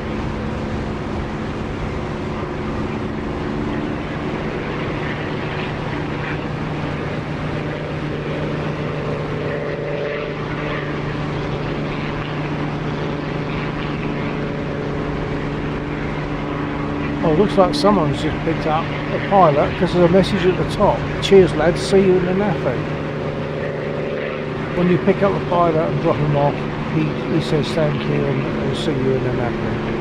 Speaker 2: Oh, looks like someone's just picked up a pilot because there's a message at the top. Cheers lads, see you in the naffy. When you pick up a pilot and drop him off, he says thank you and see you in the naffy.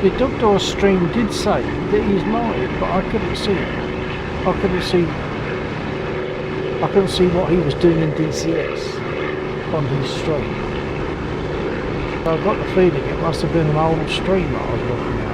Speaker 2: The Doctor stream did say that he's live, but I couldn't see it. I couldn't see what he was doing in DCS on his stream. So I got the feeling it must have been an old stream that I was looking at.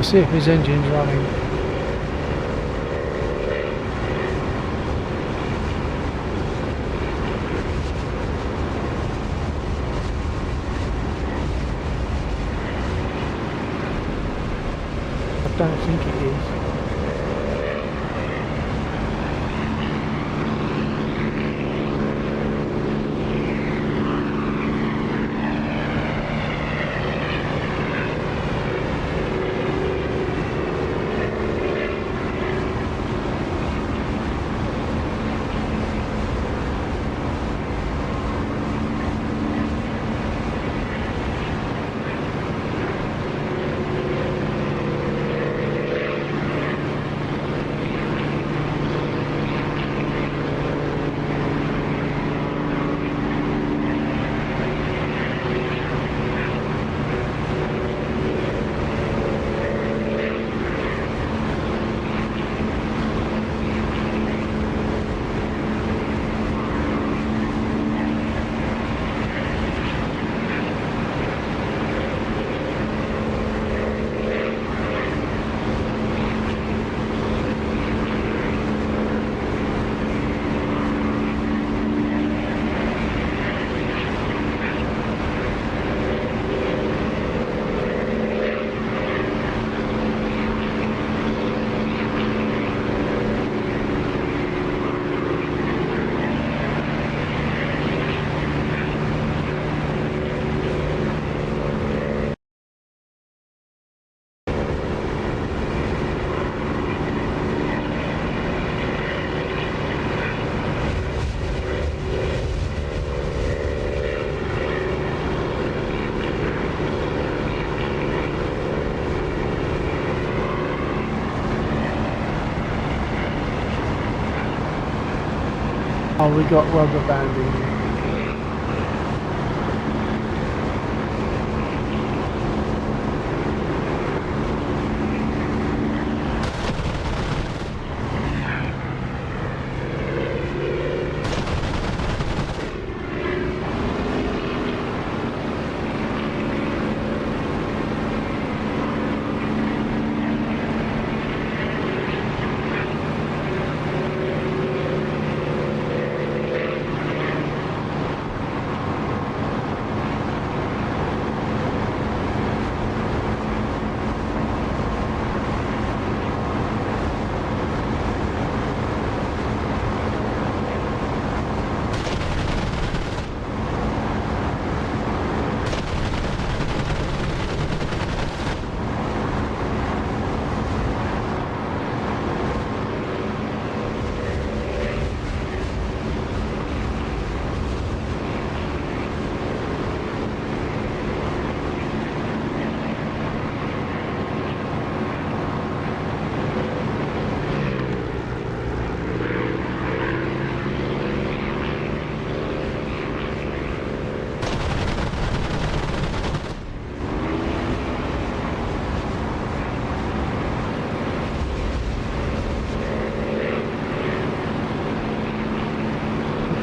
Speaker 2: Let's see if his engine's running. I don't think it is. Oh, we got rubber banding.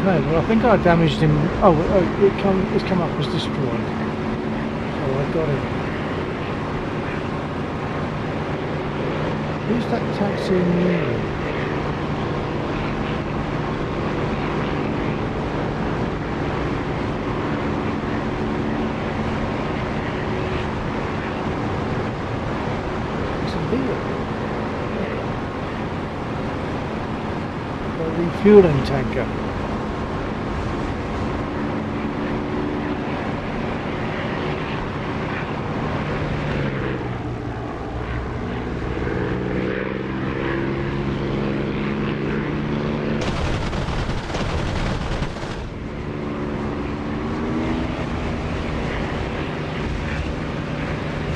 Speaker 2: Okay, well I think I damaged him. Oh, it's come up as destroyed. Oh, I got him. Who's that taxi in there? It's a beer. A refueling tanker.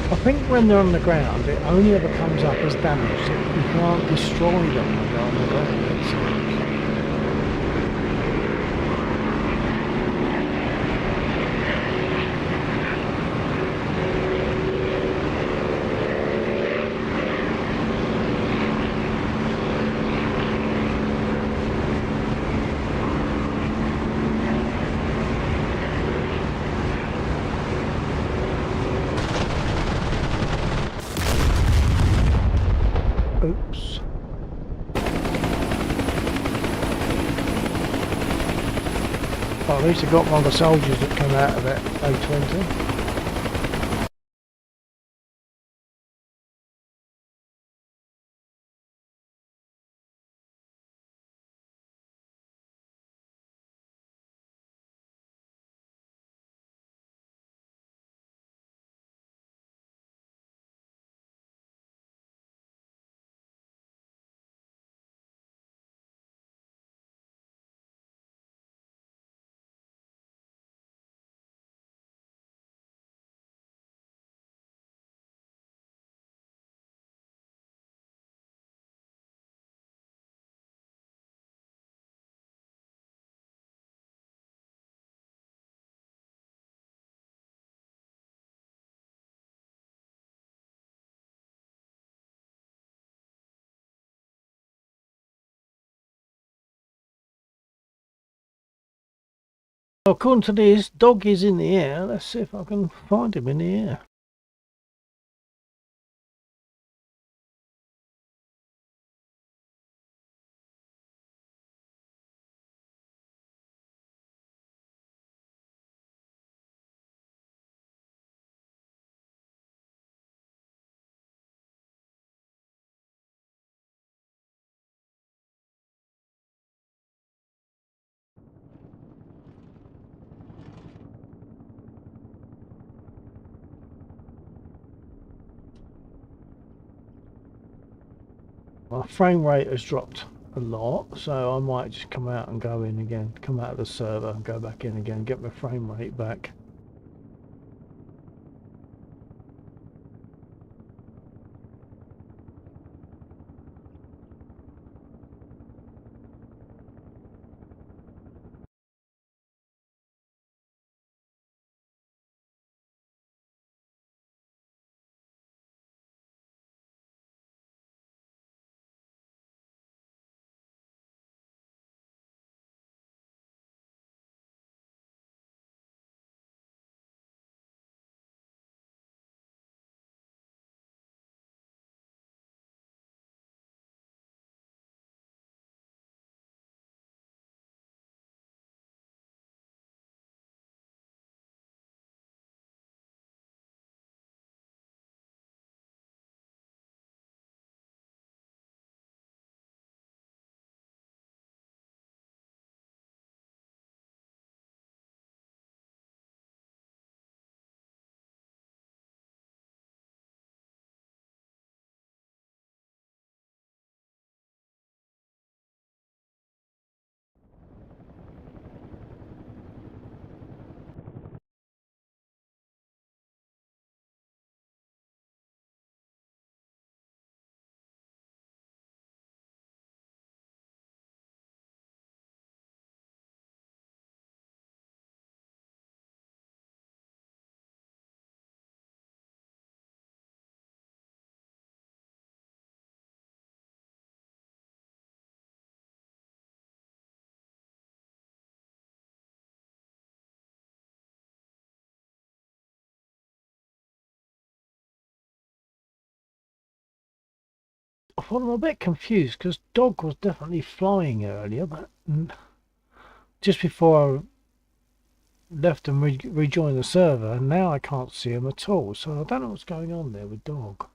Speaker 2: I think when they're on the ground, it only ever comes up as damage. You can't destroy them when they're on the ground. Well, at least I got one of the soldiers that come out of that A20. Well, according to this, Dog is in the air. Let's see if I can find him in the air. My frame rate has dropped a lot, so I might just come out and go in again. Come out of the server and go back in again, get my frame rate back. Well, I'm a bit confused because Dog was definitely flying earlier, but just before I left and rejoined the server, now I can't see him at all. So I don't know what's going on there with Dog.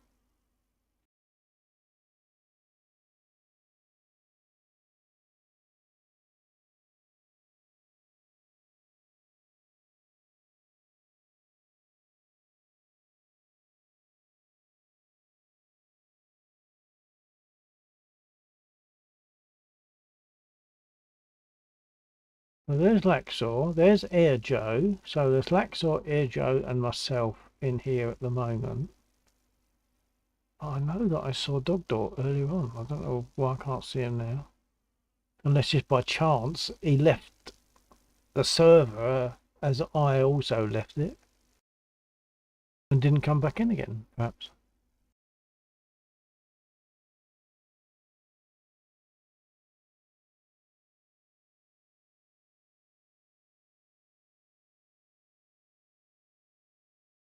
Speaker 2: Well, there's Laxor, there's Air Joe. So there's Laxor, Air Joe, and myself in here at the moment. I know that I saw Dog Door earlier on. I don't know why I can't see him now. Unless just by chance he left the server as I also left it and didn't come back in again, perhaps.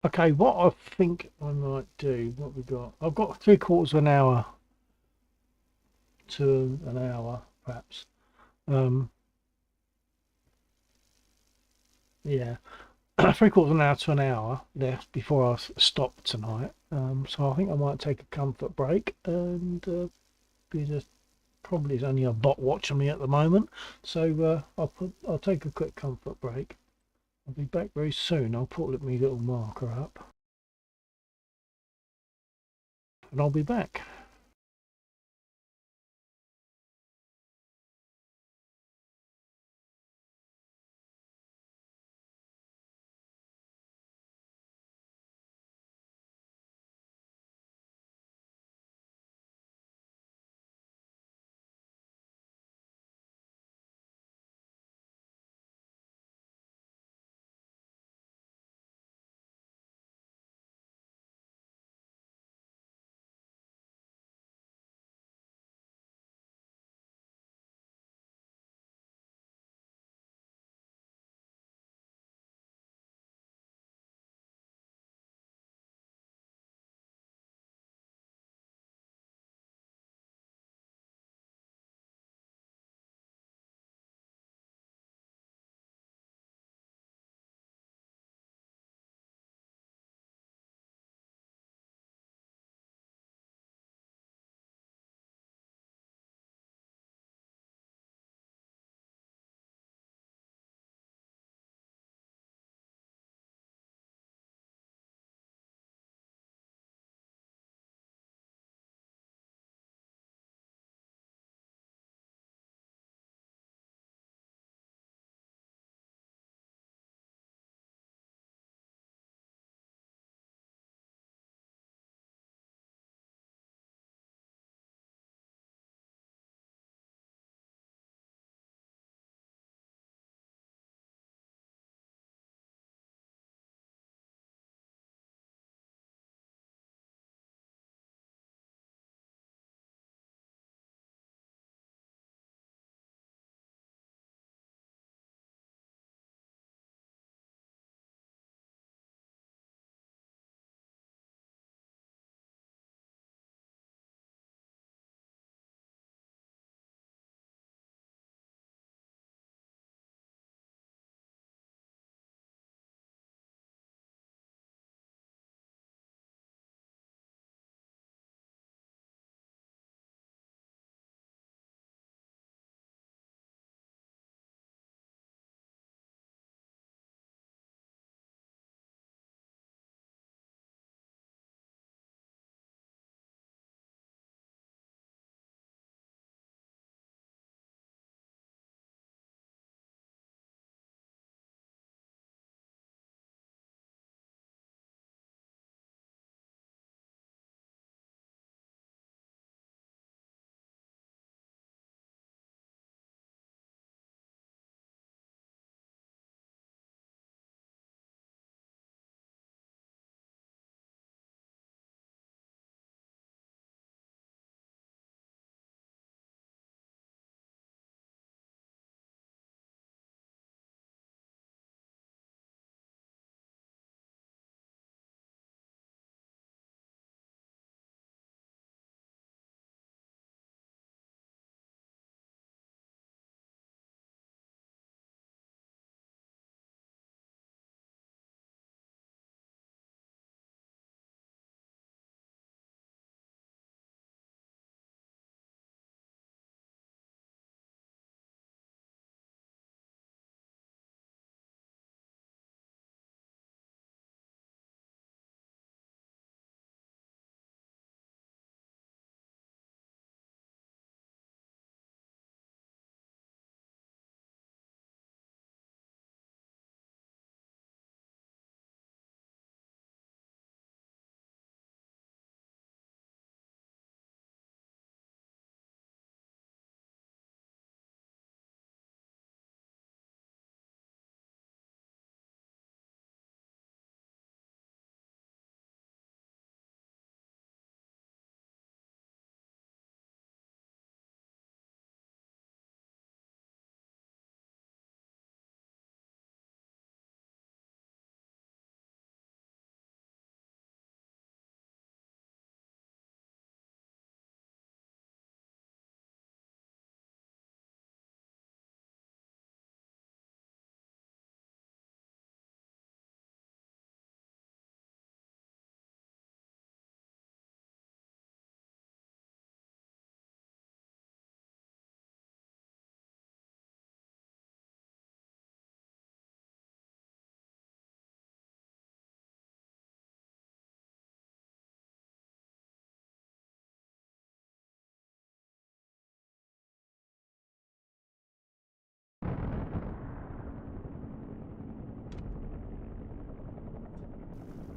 Speaker 2: Okay, what I think I might do, what we got? I've got 3/4 of an hour to an hour, perhaps. Yeah, 3/4 of an hour to an hour left before I stop tonight. So I think I might take a comfort break and probably there's only a bot watching me at the moment. So I'll take a quick comfort break. I'll be back very soon. I'll put my little marker up and I'll be back.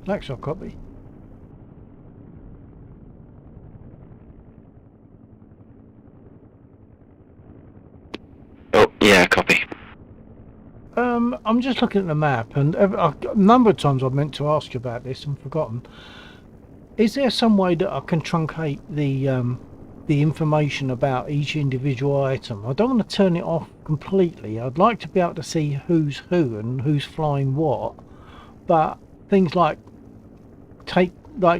Speaker 2: Laxor copy.
Speaker 3: Oh, yeah, copy.
Speaker 2: I'm just looking at the map, and a number of times I've meant to ask you about this and forgotten. Is there some way that I can truncate the information about each individual item? I don't want to turn it off completely. I'd like to be able to see who's who and who's flying what, but things like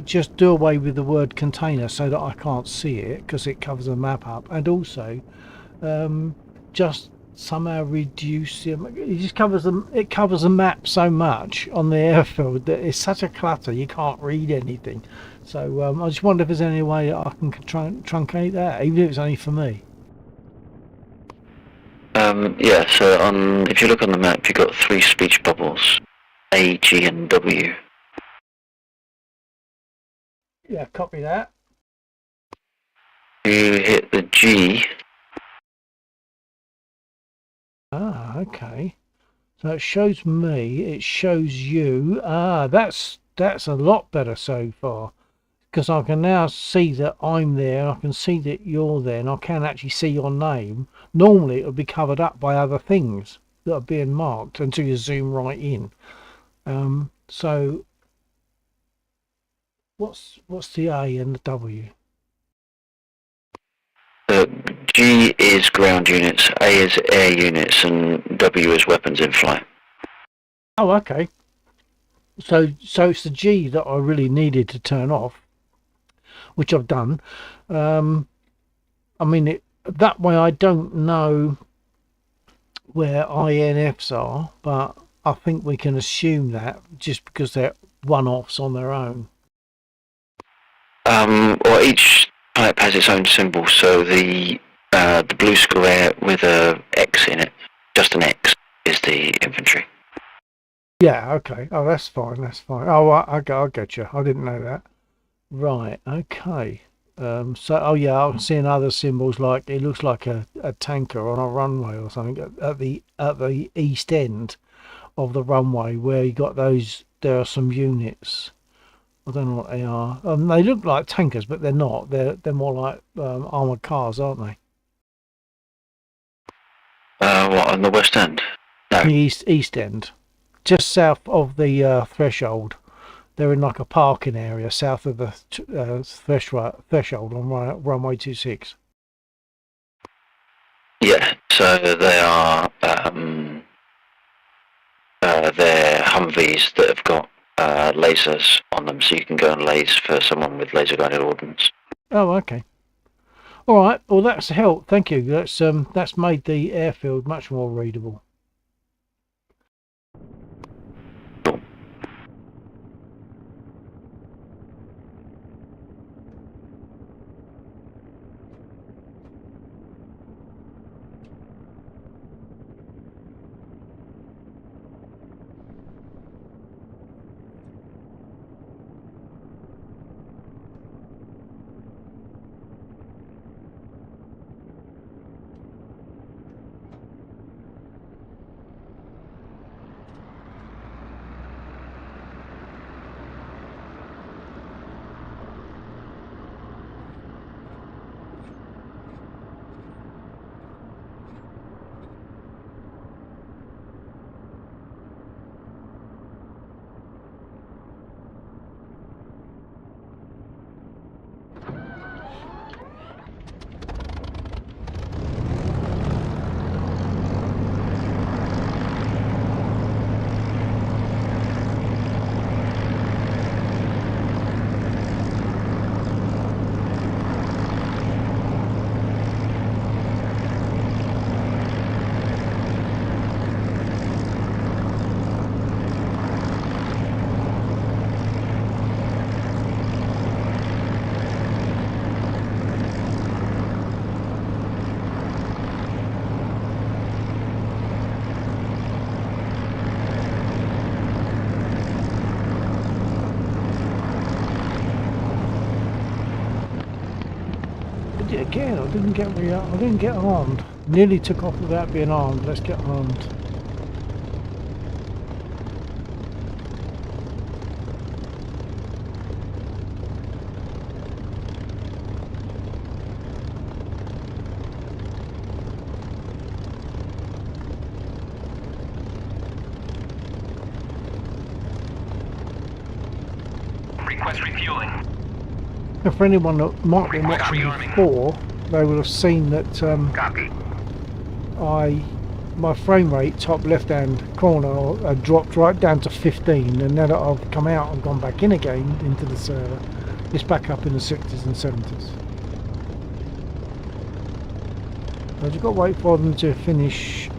Speaker 2: just do away with the word container so that I can't see it because it covers the map up, and also just somehow reduce it just covers them. It covers the map so much on the airfield that it's such a clutter you can't read anything. So I just wonder if there's any way that I can truncate that, even if it's only for me.
Speaker 3: Yeah, so if you look on the map, you've got 3 speech bubbles, A, G, and W.
Speaker 2: Yeah, copy that.
Speaker 3: You hit the G.
Speaker 2: Ah, okay. So it shows me, it shows you. Ah, that's a lot better so far, because I can now see that I'm there, I can see that you're there, and I can actually see your name. Normally it would be covered up by other things that are being marked until you zoom right in. So what's the A and the W?
Speaker 3: G is ground units, A is air units, and W is weapons in flight.
Speaker 2: Oh, okay. So it's the G that I really needed to turn off, which I've done. I mean, that way I don't know where INFs are, but I think we can assume that just because they're one-offs on their own.
Speaker 3: Well, each type has its own symbol, so the blue square with a X in it, just an X, is the infantry.
Speaker 2: Yeah, okay. Oh, that's fine, that's fine. Oh, I get you. I didn't know that. Right, okay. Oh yeah, I'm seeing other symbols, like it looks like a tanker on a runway or something at the east end of the runway, where you got those. There are some units. I don't know what they are. They look like tankers, but they're not. They're more like armored cars, aren't they?
Speaker 3: What, on the west end? No.
Speaker 2: The east end, just south of the threshold. They're in like a parking area south of the threshold on runway 26.
Speaker 3: Yeah, so they are they're Humvees that have got lasers on them, so you can go and laze for someone with laser guided ordnance.
Speaker 2: Oh, okay. All right. Well, that's a help. Thank you. That's made the airfield much more readable. Again, I didn't get armed. Nearly took off without being armed. Let's get armed.
Speaker 4: Request refueling.
Speaker 2: And for anyone that might be watching before, they will have seen that
Speaker 4: Copy.
Speaker 2: my frame rate, top left hand corner, dropped right down to 15, and now that I've come out and gone back in again into the server, it's back up in the 60s and 70s. I've just got to wait for them to finish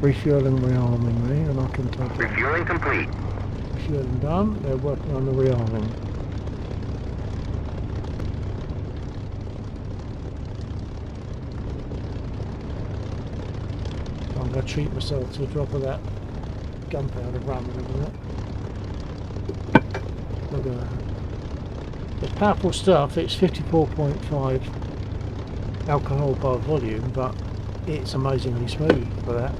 Speaker 2: refueling and rearming me, and I can take it.
Speaker 4: Refueling complete.
Speaker 2: Refueling done, they're working on the rearming. I'm going to treat myself to a drop of that gunpowder rum in a minute. Look at that. It's powerful stuff. It's 54.5 alcohol by volume, but it's amazingly smooth for that.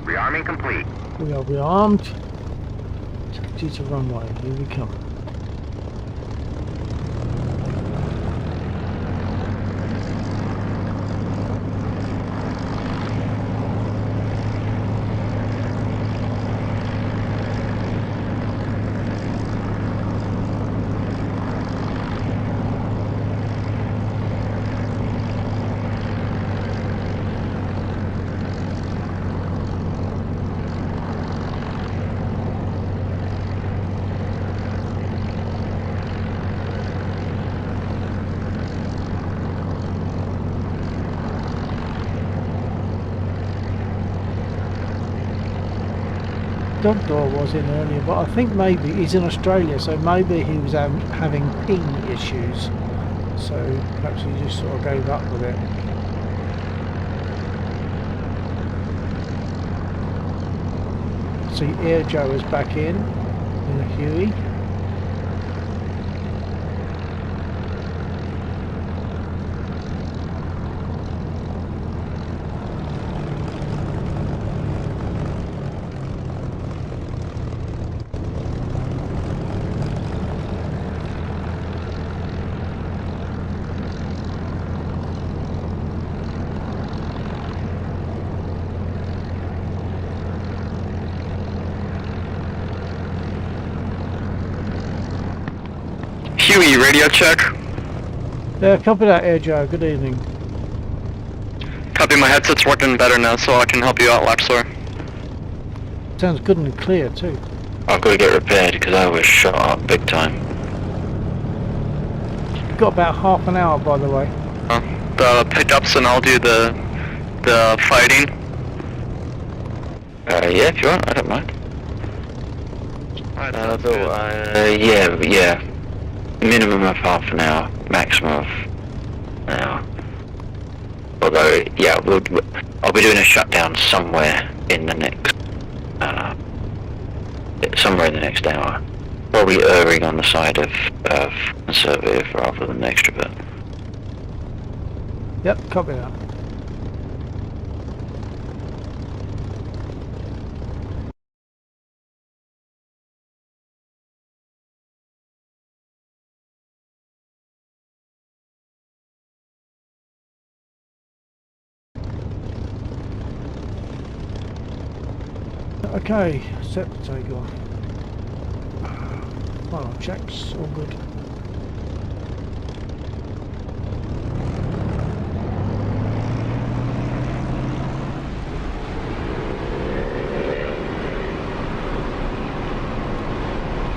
Speaker 4: Rearming complete.
Speaker 2: We are rearmed. Taxi to runway. Here we come. Dogdor was in earlier, but I think maybe he's in Australia, so maybe he was having ping issues, so perhaps he just sort of gave up with it. See, Air Joe is back in a Huey.
Speaker 5: Huey, radio check.
Speaker 2: Yeah, copy that, Air Joe. Good evening.
Speaker 5: Copy, my headset's working better now, so I can help you out, Lapsor.
Speaker 2: Sounds good and clear too.
Speaker 3: I've got to get repaired because I was shot up big time.
Speaker 2: Got about half an hour, by the way.
Speaker 5: The pickups, and I'll do the fighting.
Speaker 3: Yeah, if you want, I don't mind. Yeah. Minimum of half an hour, maximum of an hour. Although, yeah, I'll be doing a shutdown somewhere in the next, somewhere in the next hour. Probably erring on the side of conservative rather than extrovert.
Speaker 2: Yep, copy that. Okay, set to take off. Final checks, all good.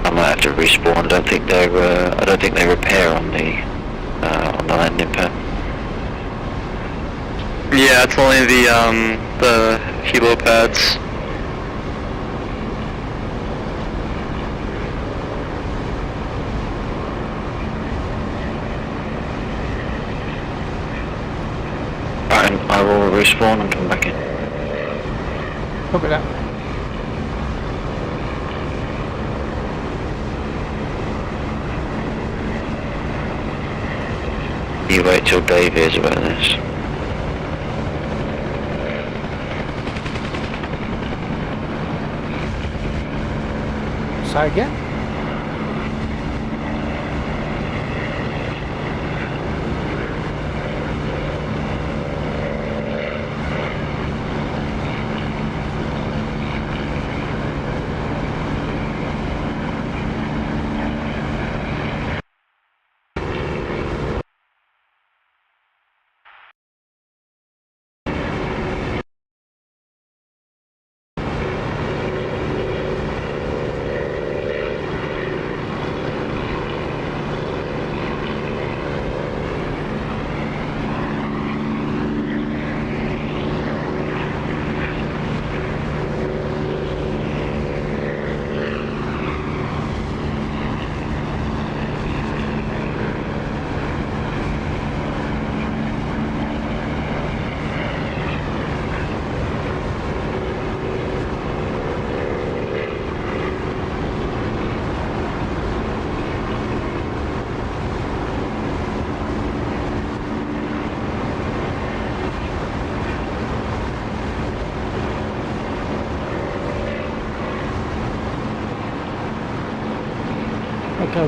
Speaker 3: I might have to respawn. I don't think they repair on the landing pad.
Speaker 5: Yeah, it's only the helo pads.
Speaker 3: Right, I will respawn and come back in.
Speaker 2: Copy that.
Speaker 3: You wait till Dave hears about this.
Speaker 2: Say again? So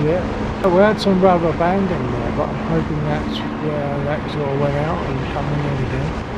Speaker 2: we had some rubber banding there, but I'm hoping that's where that sort of went out and coming in again.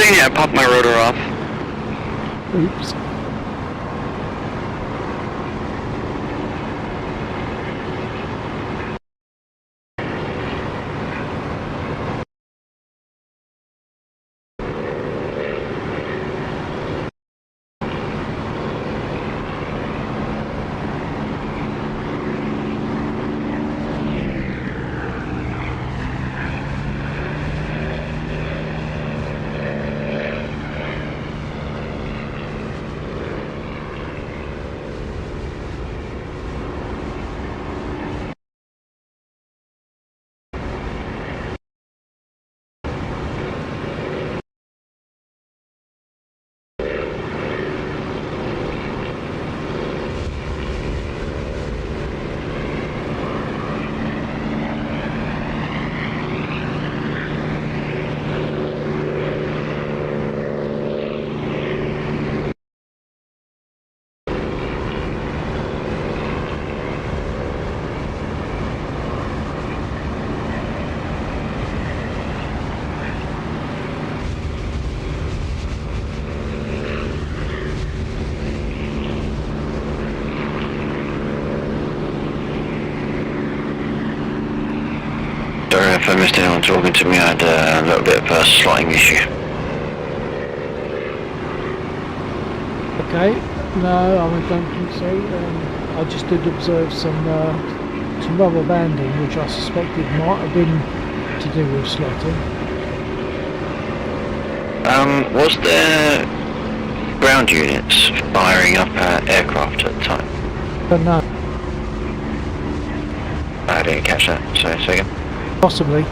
Speaker 5: Yeah, I popped my rotor off.
Speaker 2: Oops.
Speaker 3: Sorry if I missed anyone talking to me, I had a little bit of a slotting issue.
Speaker 2: Okay, no, I don't think so. I just did observe some rubber banding, which I suspected might have been to do with slotting.
Speaker 3: Was there ground units firing up aircraft at the time?
Speaker 2: But no,
Speaker 3: I didn't catch that, so say again.
Speaker 2: possibly.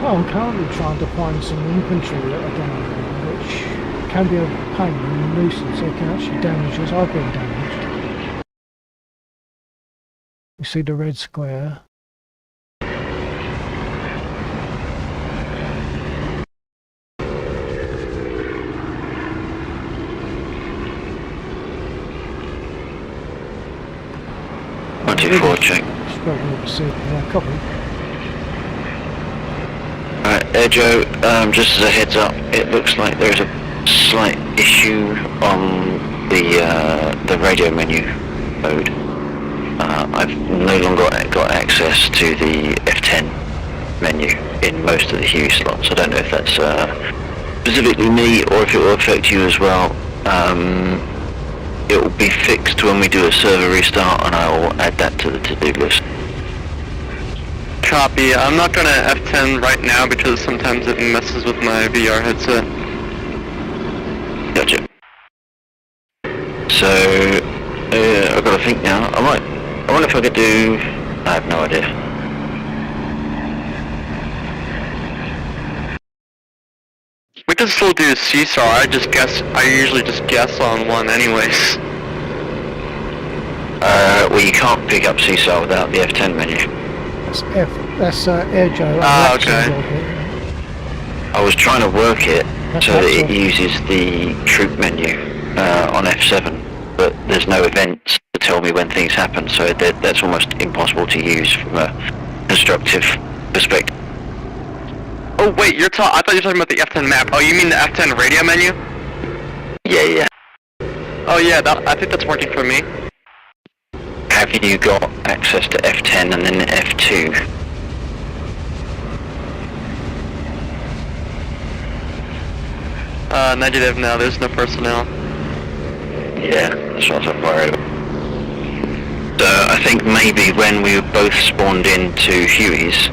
Speaker 2: Well, I'm currently trying to find some infantry that are down there, which can be a pain and a nuisance. They can actually damage us. I've been damaged. You see the red square?
Speaker 3: Check.
Speaker 2: Struggling to see copy.
Speaker 3: Alright, Joe, just as a heads up, it looks like there's a slight issue on the radio menu mode. I've no longer got access to the F10 menu in most of the Huey slots. I don't know if that's specifically me or if it will affect you as well. It will be fixed when we do a server restart, and I will add that to the to-do list.
Speaker 5: Copy. I'm not gonna F10 right now because sometimes it messes with my VR headset.
Speaker 3: Gotcha. So, I've got to think now. I wonder if I could do... I have no idea.
Speaker 5: We can still do Seesaw. I usually just guess on one anyways.
Speaker 3: Well, you can't pick up Seesaw without the F10 menu.
Speaker 2: That's Air Joe.
Speaker 5: Okay.
Speaker 3: I was trying to work it
Speaker 2: That's
Speaker 3: so that it
Speaker 2: excellent.
Speaker 3: uses the troop menu on F7, but there's no events to tell me when things happen, so that's almost impossible to use from a constructive perspective.
Speaker 5: Oh wait, I thought you were talking about the F10 map. Oh, you mean the F10 radio menu?
Speaker 3: Yeah.
Speaker 5: Oh yeah, I think that's working for me.
Speaker 3: Have you got access to F10 and then F2?
Speaker 5: Negative now, there's no personnel.
Speaker 3: Yeah, that's what I was worried about. So I think maybe when we were both spawned into Huey's,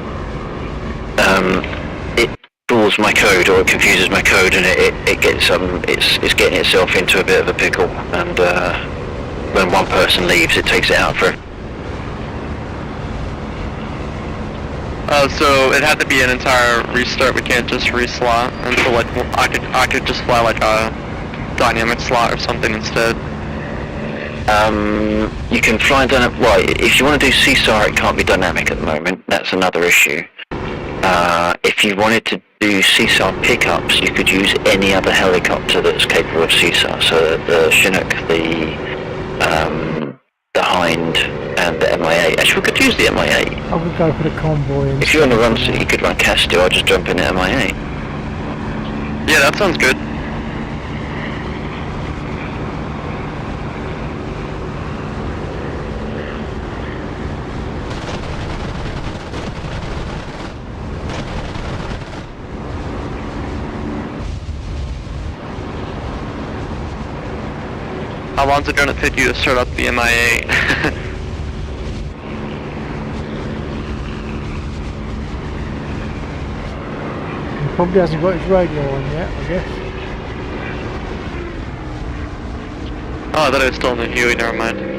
Speaker 3: it pulls my code or it confuses my code, and it gets it's getting itself into a bit of a pickle, and when one person leaves, it takes it out for.
Speaker 5: Oh, so it had to be an entire restart. We can't just reslot. And so like I could just fly like a dynamic slot or something instead.
Speaker 3: You can fly dynamic. Well, if you want to do Seesaw, it can't be dynamic at the moment. That's another issue. If you wanted to do Seesaw pickups, you could use any other helicopter that's capable of Seesaw. So the Chinook, the Hind, and the MI8. Actually, we could use the MI8.
Speaker 2: I would go for the convoy.
Speaker 3: If you want to run, so you could run Castillo, I'll just jump in the MI8.
Speaker 5: Yeah, that sounds good. How long's it gonna take you to start up the MI8?
Speaker 2: He probably hasn't got his radio on yet, I guess.
Speaker 5: Oh, I thought I was still in the Huey, never mind.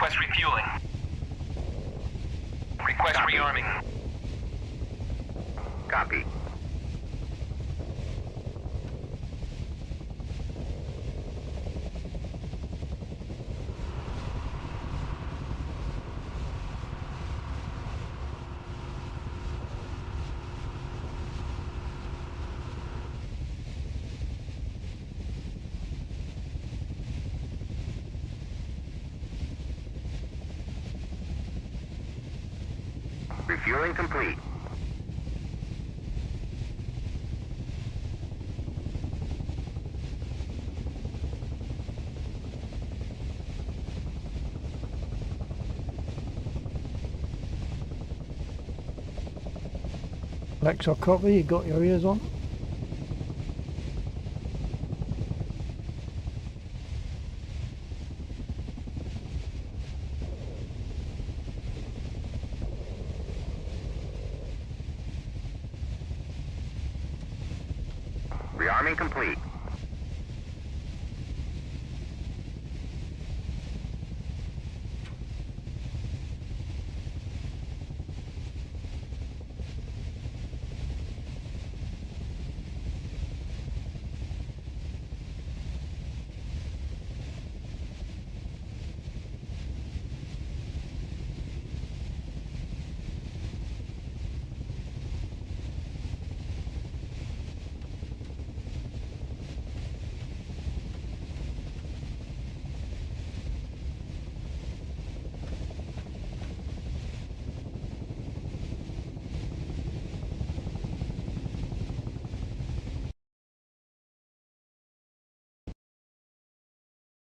Speaker 4: Request refueling. Request rearming.
Speaker 6: Copy. Refueling complete.
Speaker 2: Alexa, copy. You got your ears on?
Speaker 6: Rearming complete.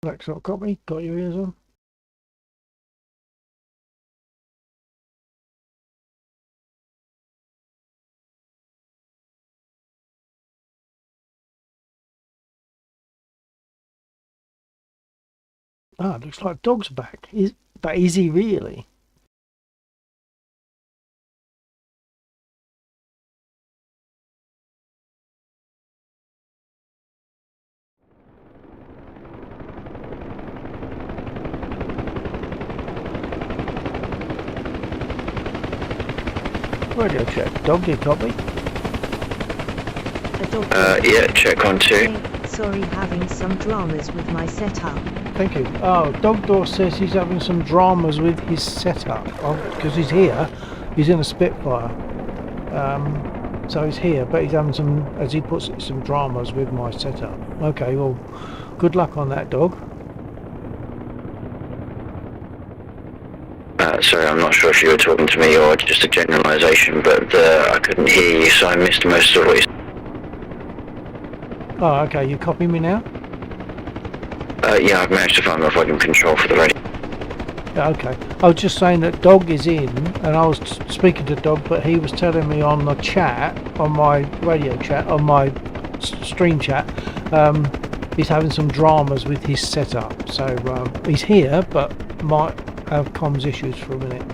Speaker 2: Alexa, copy. Got your ears on? Ah, looks like Dog's back. But is he really? Radio check. Dog, do you copy?
Speaker 1: A dog.
Speaker 3: Yeah, check on 2.
Speaker 1: Hey, sorry, having some dramas with my setup.
Speaker 2: Thank you. Oh, Dog Door says he's having some dramas with his setup. Because he's here. He's in a Spitfire. So he's here, but he's having some, as he puts it, some dramas with my setup. Okay, well, good luck on that, Dog.
Speaker 3: Sorry, I'm not sure if you were talking to me or just a generalisation, but I couldn't hear you, so I missed most of what you said.
Speaker 2: Oh, okay, you copy me now?
Speaker 3: Yeah, I've managed to find my volume control for the radio.
Speaker 2: Yeah, okay. I was just saying that Dog is in, and I was speaking to Dog, but he was telling me on the chat, on my radio chat, on my stream chat, he's having some dramas with his setup. So he's here, but might have comms issues for a minute.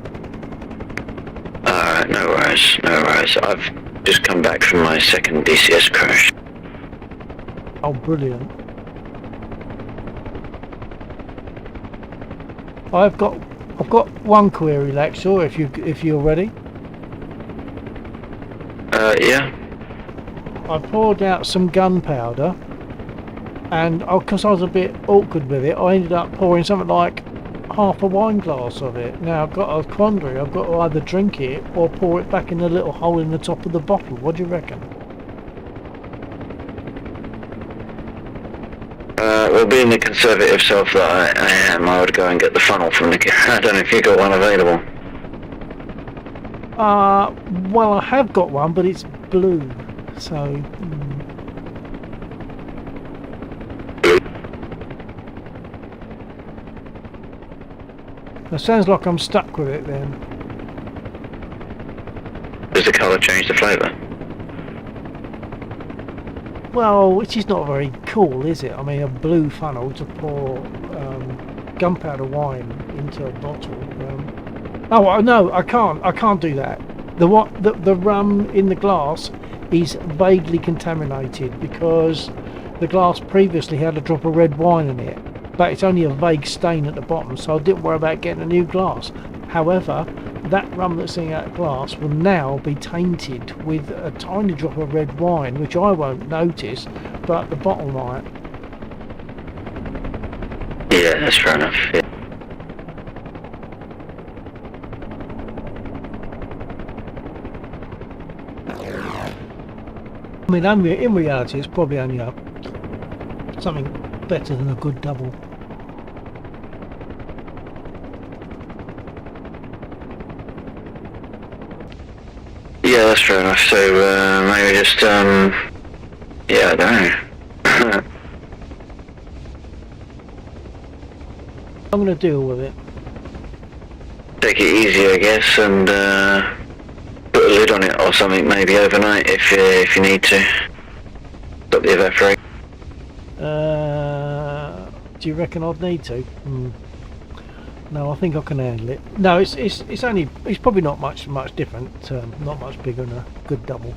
Speaker 3: No worries, no worries. I've just come back from my second DCS crash.
Speaker 2: Oh, brilliant. I've got one query, Lexor, if you're ready.
Speaker 3: Yeah.
Speaker 2: I poured out some gunpowder, and because I was a bit awkward with it, I ended up pouring something like half a wine glass of it. Now I've got a quandary. I've got to either drink it or pour it back in the little hole in the top of the bottle. What do you reckon?
Speaker 3: Well, being the conservative self that I am, I would go and get the funnel from the... I don't know if you got one available.
Speaker 2: Well, I have got one, but it's blue, so... It sounds like I'm stuck with it then.
Speaker 3: Does the colour change the flavour?
Speaker 2: Well, which is not very cool, is it? I mean, a blue funnel to pour gunpowder wine into a bottle. Oh no, I can't do that. The rum in the glass is vaguely contaminated because the glass previously had a drop of red wine in it. but it's only a vague stain at the bottom, so I didn't worry about getting a new glass. However, that rum that's in that glass will now be tainted with a tiny drop of red wine, which I won't notice, but the bottle might.
Speaker 3: Yeah, that's fair enough. Yeah.
Speaker 2: I mean, in reality, it's probably only something better than a good double.
Speaker 3: Yeah, that's fair enough. So maybe just yeah, I don't know.
Speaker 2: I'm going to deal with it.
Speaker 3: Take it easy, I guess, and put a lid on it or something, maybe overnight if you need to. Stop the evaporation.
Speaker 2: Do you reckon I'd need to? No, I think I can handle it. No, it's probably not much different. Not much bigger than a good double.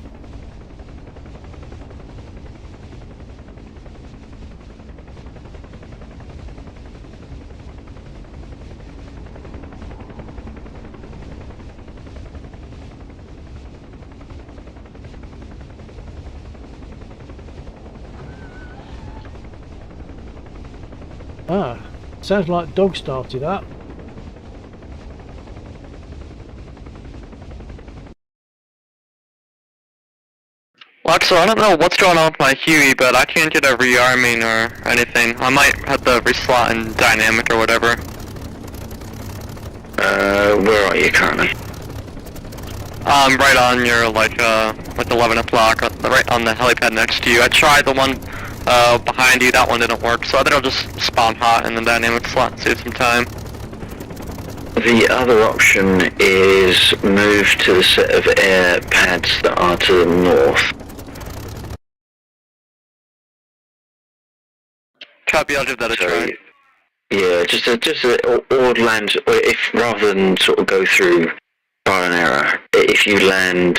Speaker 2: Ah, sounds like dog started up.
Speaker 5: Lexo, I don't know what's going on with my Huey, but I can't get a rearming or anything. I might have to reslot in dynamic or whatever.
Speaker 3: Where are you currently?
Speaker 5: Right on your, like 11 o'clock, right on the helipad next to you. I tried the one, behind you, that one didn't work, so I think I'll just spawn hot in the dynamic slot, save some time.
Speaker 3: The other option is move to the set of air pads that are to the north.
Speaker 5: Copy, I'll give that a try.
Speaker 3: Yeah, or land, or if rather than sort of go through trial and error, if you land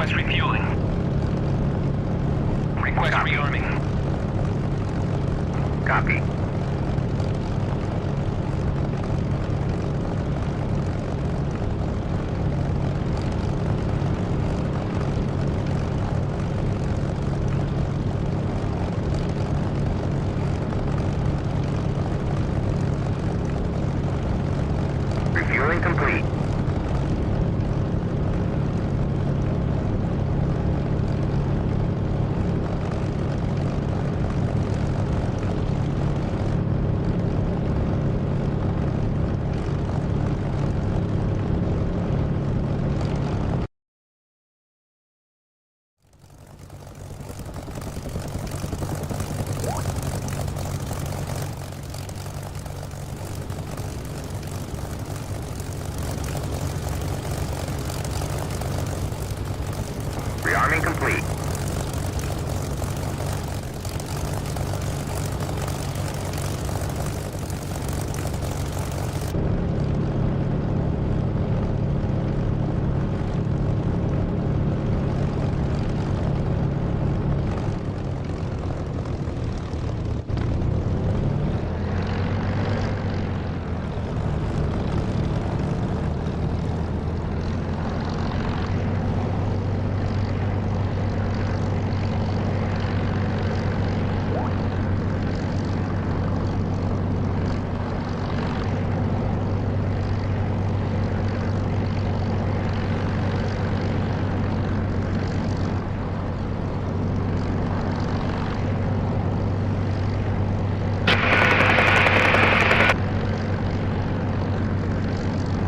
Speaker 4: Request refueling. Request rearming.
Speaker 6: Copy. Refueling complete. Rearming complete.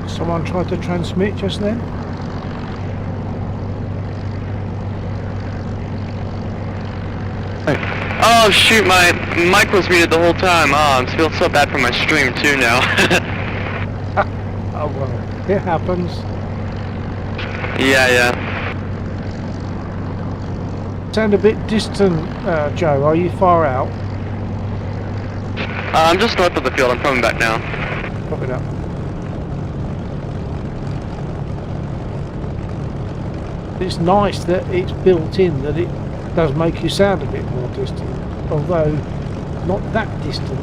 Speaker 2: Someone tried to transmit just then?
Speaker 5: Oh shoot, my mic was muted the whole time. Oh, I feel so bad for my stream too now.
Speaker 2: Oh well, it happens.
Speaker 5: Yeah.
Speaker 2: Sound a bit distant, Joe. Are you far out?
Speaker 5: I'm just north of the field. I'm coming back now.
Speaker 2: Pop it up. It's nice that it's built in that it does make you sound a bit more distant, although not that distant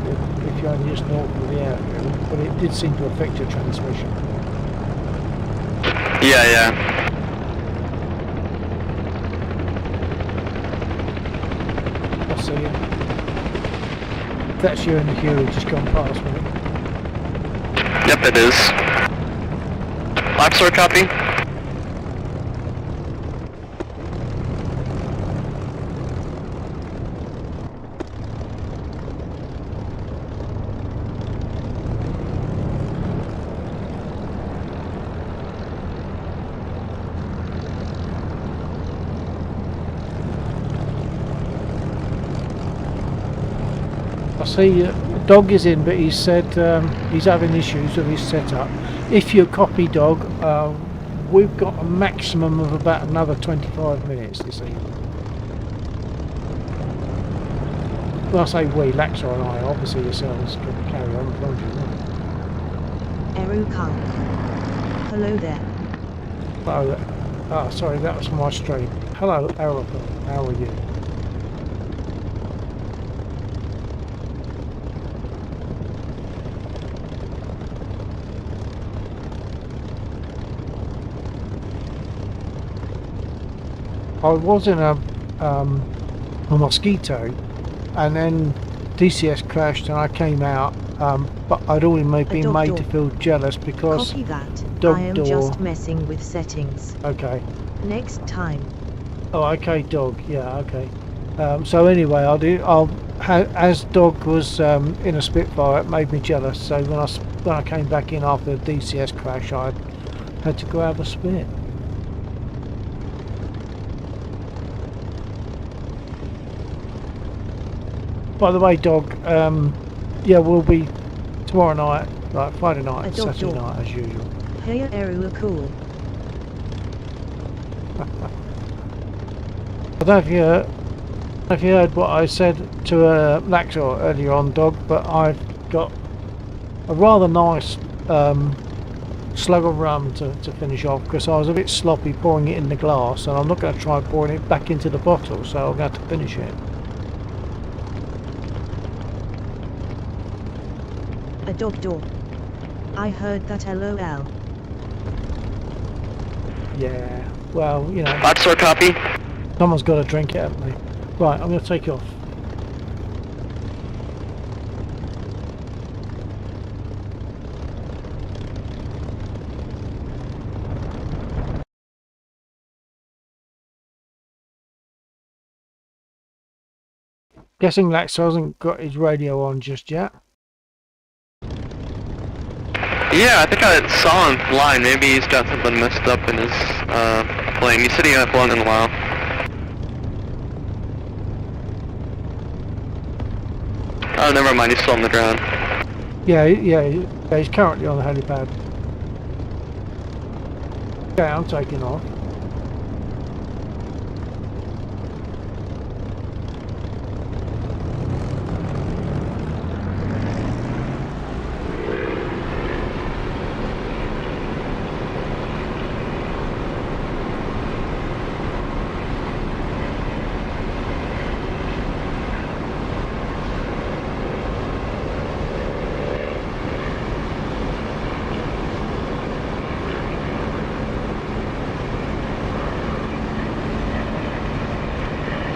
Speaker 2: if you're only just north of the airfield, but it did seem to affect your transmission.
Speaker 5: Yeah.
Speaker 2: I see you. That's you and the Huey just gone past me.
Speaker 5: Yep, it is. Lapsor copy.
Speaker 2: I see Dog is in, but he said he's having issues with his setup. If you copy Dog, we've got a maximum of about another 25 minutes this evening. When I say we, Laxor and I, obviously yourselves can carry on as long as you want.
Speaker 1: Eru Khan. Hello there.
Speaker 2: Oh, sorry, that was my stream. Hello, Aragon, how are you? I was in a Mosquito, and then DCS crashed and I came out, but I'd already been made to feel jealous because
Speaker 1: Copy that.
Speaker 2: dog
Speaker 1: I am
Speaker 2: door.
Speaker 1: just messing with settings.
Speaker 2: Okay.
Speaker 1: Next time.
Speaker 2: Oh, okay, Dog. Yeah, okay. So anyway, as Dog was in a Spitfire, it made me jealous. So when I came back in after the DCS crash, I had to go have a spit. By the way, Dog, yeah, we'll be tomorrow night, like Friday night,
Speaker 1: A dog
Speaker 2: Saturday
Speaker 1: door.
Speaker 2: night as usual.
Speaker 1: Hey, Eru are cool.
Speaker 2: I don't know if you heard what I said to Laxor earlier on, Dog, but I've got a rather nice slug of rum to finish off, because I was a bit sloppy pouring it in the glass, and I'm not going to try pouring it back into the bottle, so I'm going to have to finish it.
Speaker 1: A dog door. I heard that LOL.
Speaker 2: Yeah, well, you know,
Speaker 5: That's our copy.
Speaker 2: someone's got to drink it, haven't they? Right, I'm going to take you off. Guessing Lax hasn't got his radio on just yet.
Speaker 5: Yeah, I think I saw him flying. Maybe he's got something messed up in his plane. He said he hadn't flown in a while. Oh, never mind. He's still on the ground.
Speaker 2: Yeah, he's currently on the helipad. Okay, I'm taking off.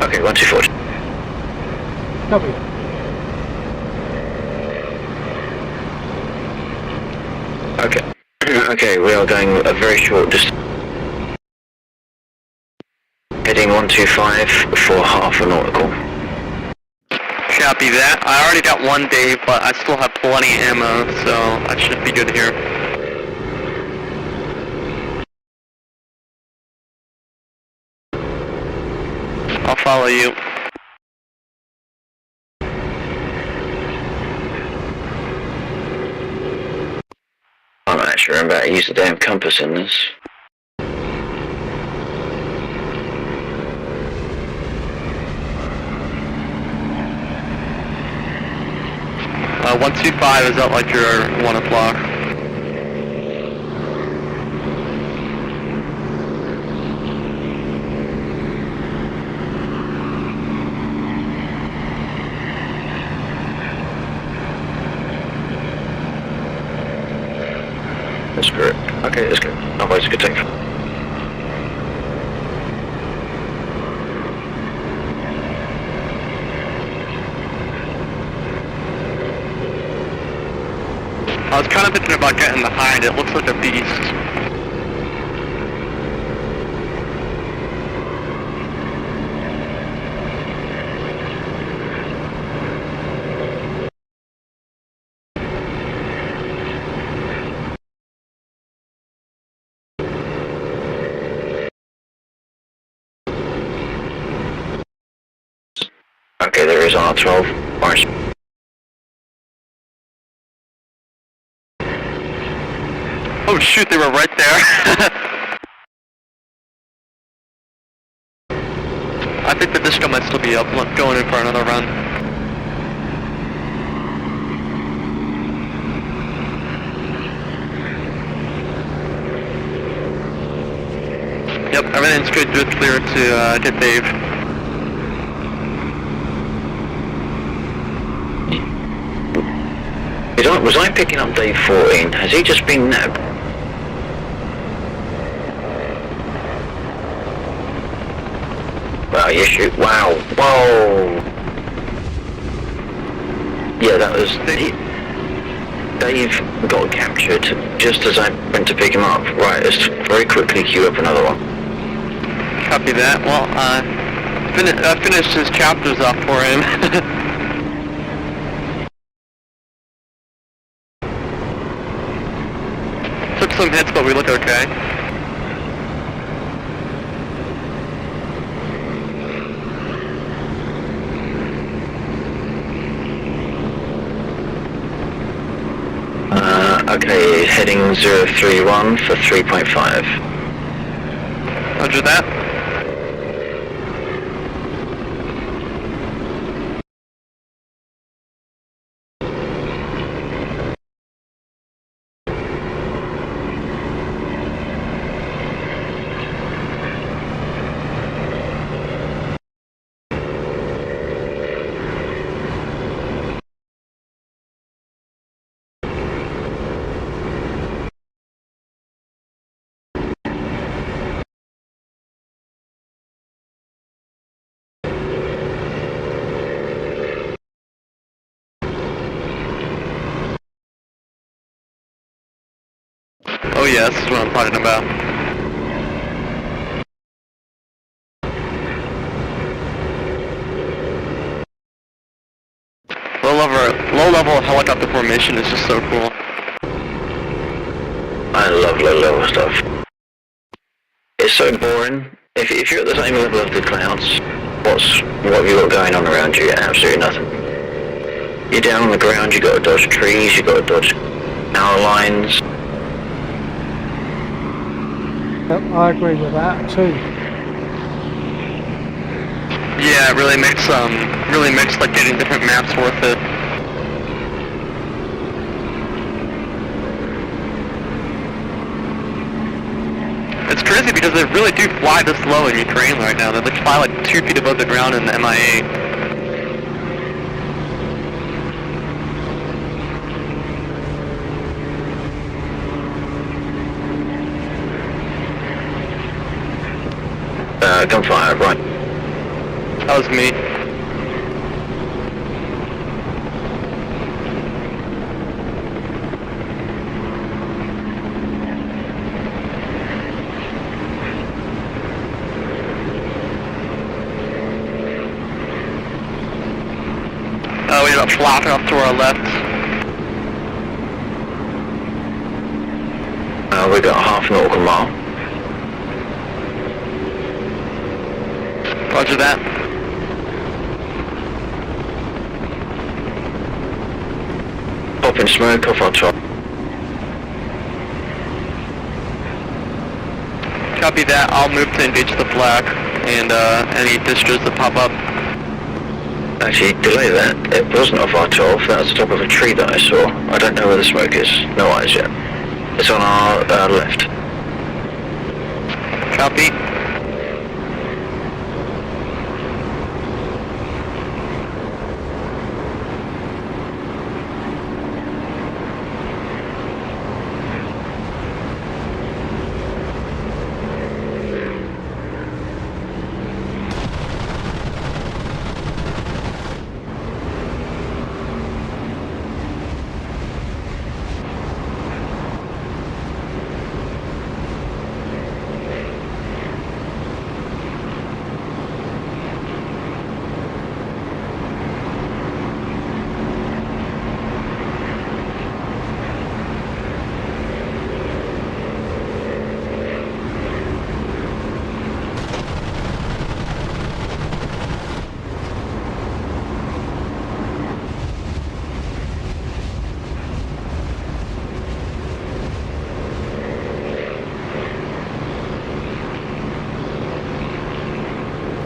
Speaker 3: Okay, 124.
Speaker 2: Copy.
Speaker 3: Okay. Okay, we are going a very short distance. Heading 125 for half a nautical.
Speaker 5: Copy that. I already got one day, but I still have plenty of ammo, so I should be good here. I'll follow you.
Speaker 3: I'm not actually remember how to use the damn compass in this.
Speaker 5: Uh, 125 is out like your 1 o'clock.
Speaker 3: That's correct. Okay, that's good. Otherwise, it could take.
Speaker 5: I was kind of thinking about getting behind. It looks like a beast.
Speaker 3: Okay, there is R12. Orange.
Speaker 5: Oh shoot, they were right there. I think the disco might still be up, going in for another run. Yep, everything's good clear to get Dave.
Speaker 3: Was I picking up Dave 14? Has he just been nabbed? Wow, you shoot. Wow. Whoa. Yeah, that was... Dave got captured just as I went to pick him up. Right, let's very quickly queue up another one.
Speaker 5: Copy that. Well, I finished his chapters up for him. Took some hits, but we look okay.
Speaker 3: Okay, heading 031 for 3.5.
Speaker 5: Roger that. Oh yeah, this is what I'm talking about. Low level helicopter formation is just so cool.
Speaker 3: I love low level stuff. It's so boring. If you're at the same level of the clouds, what have you got going on around you? Absolutely nothing. You're down on the ground, you got to dodge trees, you got to dodge power lines.
Speaker 2: Yep, I agree with that too.
Speaker 5: Yeah, it really makes like getting different maps worth it. It's crazy because they really do fly this low in Ukraine right now. They fly like 2 feet above the ground in the MI8.
Speaker 3: Gunfire, right.
Speaker 5: That was me. We ended up flopping off to our left.
Speaker 3: We got half nautical mile.
Speaker 5: Roger that.
Speaker 3: Popping smoke off our top.
Speaker 5: Copy that. I'll move to engage the flak and any distros that pop up.
Speaker 3: Actually, delay that. It wasn't off our 12, that was the top of a tree that I saw. I don't know where the smoke is. No eyes yet. It's on our left.
Speaker 5: Copy.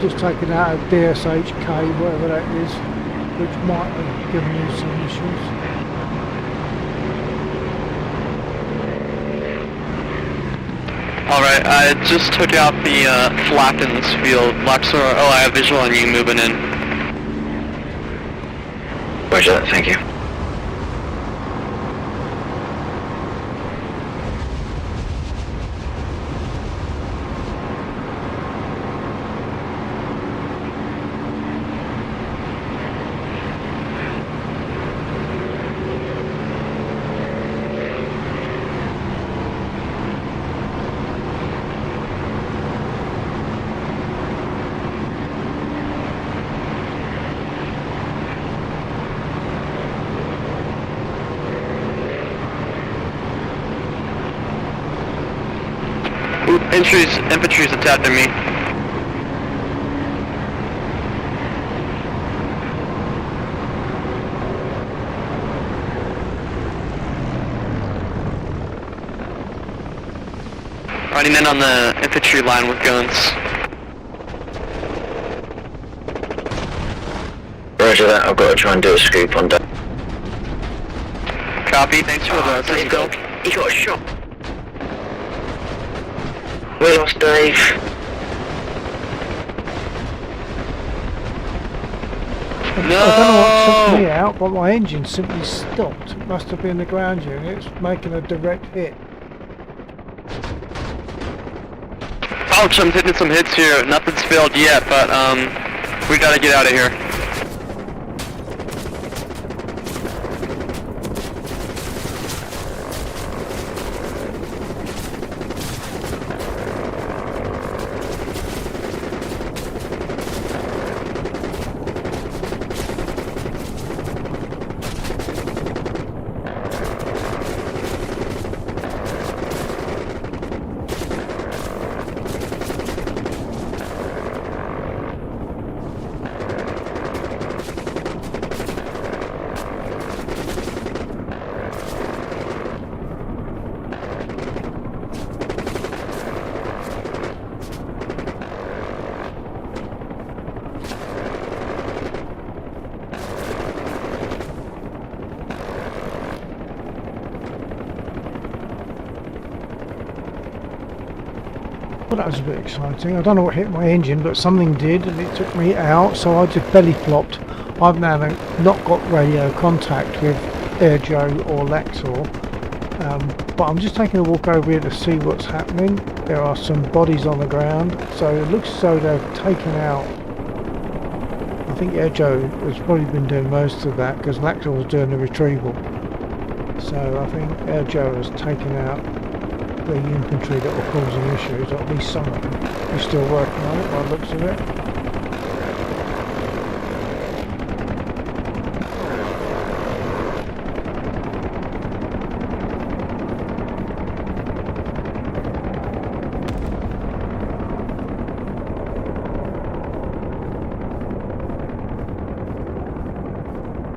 Speaker 2: Just taken out of DSHK, whatever that is, which might have given you some issues.
Speaker 5: Alright, I just took out the flak in this field. Luxor, oh, I have visual on you moving in.
Speaker 3: Roger that, thank you.
Speaker 5: Infantry's attacking me. Running in on the infantry line with guns.
Speaker 3: Roger that, I've got to try and do a scoop on that.
Speaker 5: Copy, thanks for the assist.
Speaker 3: He got shot. We lost Dave.
Speaker 5: No!
Speaker 2: I don't know what took me out, but my engine simply stopped. It must have been the ground unit. It's making a direct hit.
Speaker 5: Ouch, I'm hitting some hits here. Nothing's failed yet, but we gotta get out of here.
Speaker 2: Well, that was a bit exciting. I don't know what hit my engine, but something did, and it took me out, so I just belly flopped. I've now not got radio contact with Air Joe or Lexor, but I'm just taking a walk over here to see what's happening. There are some bodies on the ground, so it looks as though they've taken out. I think Air Joe has probably been doing most of that because Lexor was doing the retrieval. So I think Air Joe has taken out the infantry that were causing issues, or at least some of them. We're still working on it by the looks of it.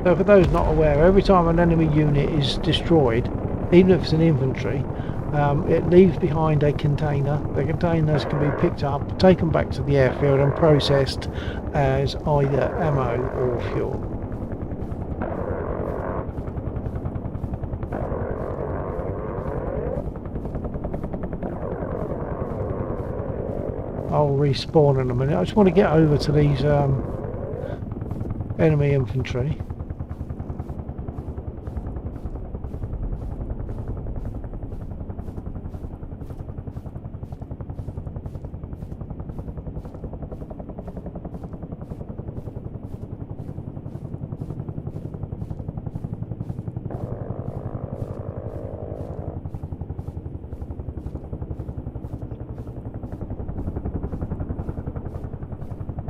Speaker 2: So for those not aware, every time an enemy unit is destroyed, even if it's an infantry, it leaves behind a container. The containers can be picked up, taken back to the airfield and processed as either ammo or fuel. I'll respawn in a minute. I just want to get over to these enemy infantry.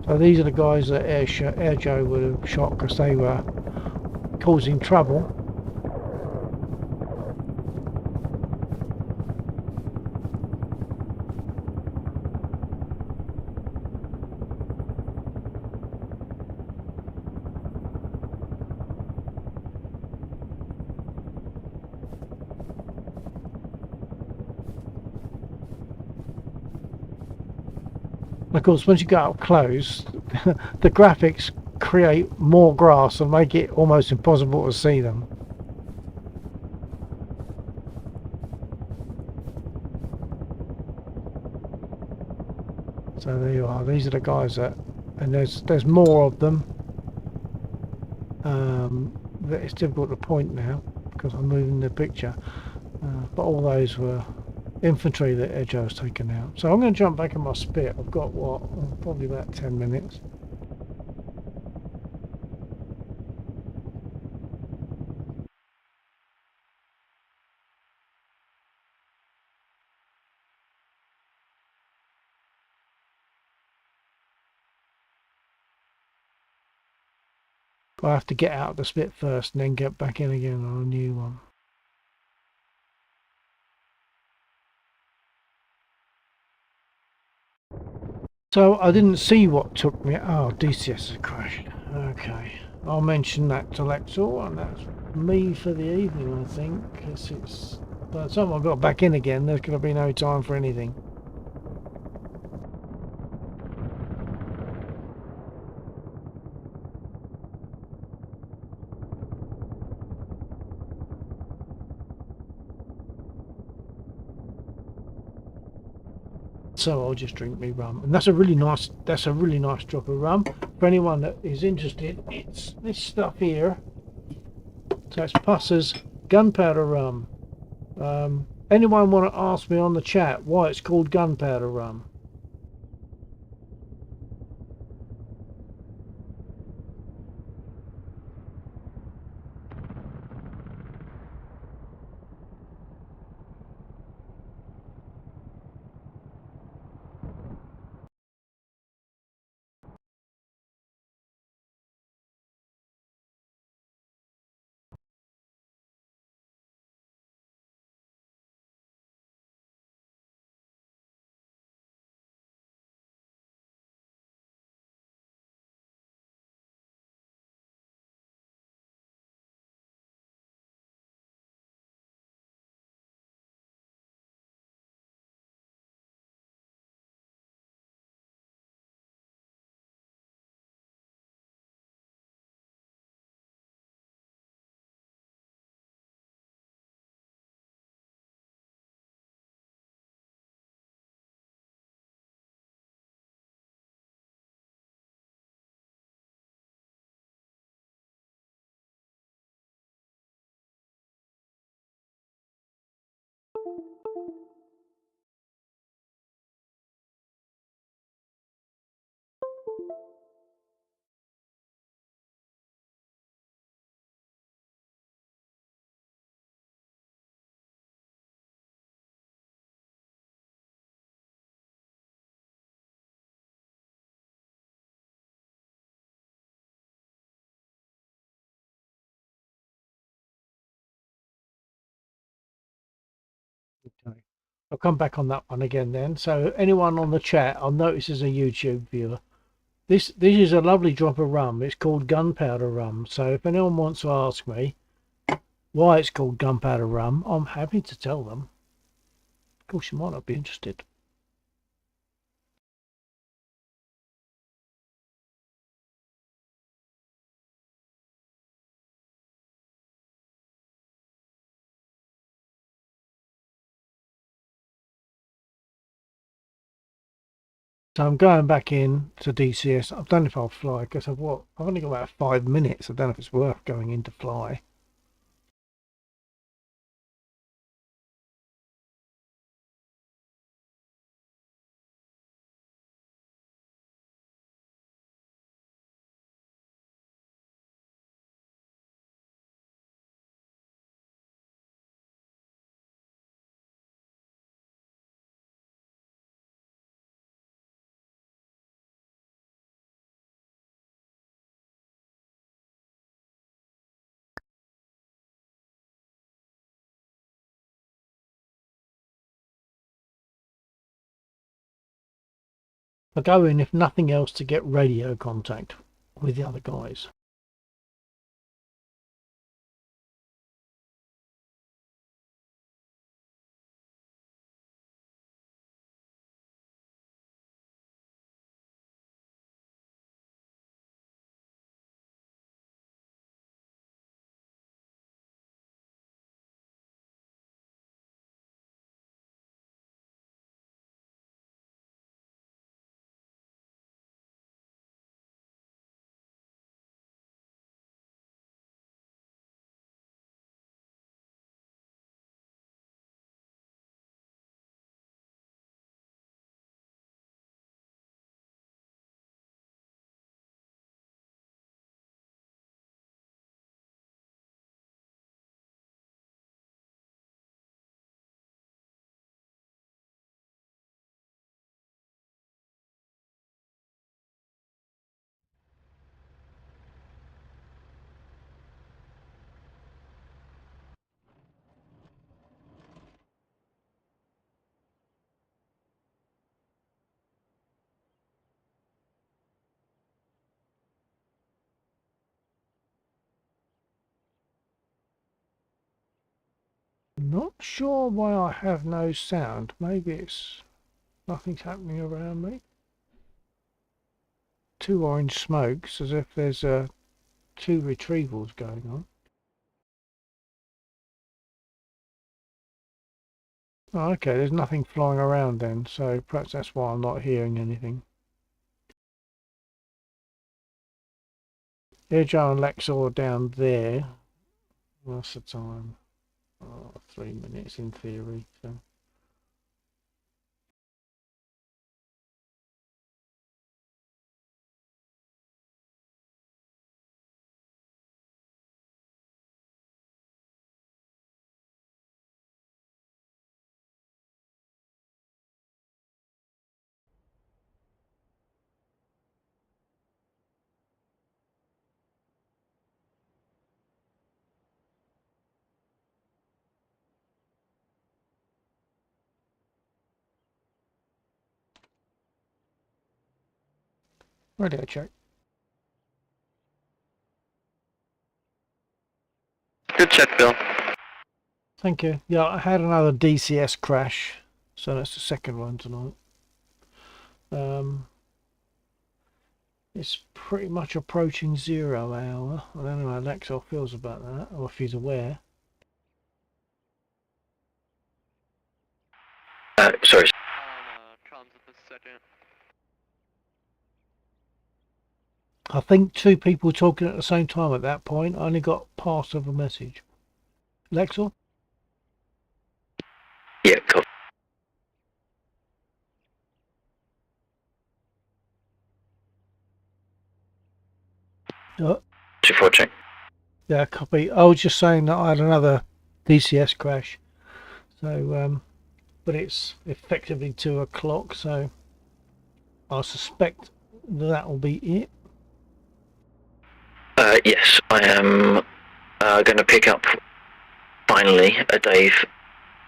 Speaker 2: So these are the guys that Air Joe would have shot because they were causing trouble. Of course, once you go up close, the graphics create more grass and make it almost impossible to see them. So there you are. These are the guys that, and there's more of them. It's difficult to point now because I'm moving the picture, but all those were infantry that Edjo has taken out. So I'm going to jump back in my spit. I've got what, probably about 10 minutes. I have to get out of the spit first and then get back in again on a new one. So I didn't see what took me. Oh, DCS has crashed. Okay, I'll mention that to Lexor, and that's me for the evening, I think. Because it's by the time I got back in again, there's going to be no time for anything. So I'll just drink me rum, and that's a really nice drop of rum. For anyone that is interested, it's this stuff here. So it's Pusser's gunpowder rum. Anyone want to ask me on the chat why it's called gunpowder rum? Okay. I'll come back on that one again then. So anyone on the chat, I'll notice as a YouTube viewer, this is a lovely drop of rum. It's called gunpowder rum. So if anyone wants to ask me why it's called gunpowder rum, I'm happy to tell them. Of course, you might not be interested. So I'm going back in to DCS. I don't know if I'll fly because I've only got about 5 minutes. I don't know if it's worth going in to fly. I go in if nothing else to get radio contact with the other guys. Not sure why I have no sound. Maybe it's nothing's happening around me. Two orange smokes, as if there's two retrievals going on. Oh, okay, there's nothing flying around then, so perhaps that's why I'm not hearing anything. Joe and Lexor down there. What's the time? Oh, 3 minutes in theory. So. Radio check.
Speaker 5: Good check, Bill.
Speaker 2: Thank you. Yeah, I had another DCS crash, so that's the second one tonight. It's pretty much approaching 0 hour. I don't know how Lexor feels about that, or if he's aware.
Speaker 3: Sorry.
Speaker 5: Comms at this second.
Speaker 2: I think two people talking at the same time at that point. I only got part of a message. Lexor? Oh,
Speaker 3: 2-4 check.
Speaker 2: yeah, copy. I was just saying that I had another DCS crash. So, but it's effectively 2 o'clock, so I suspect that will be it.
Speaker 3: Yes, I am going to pick up finally a Dave,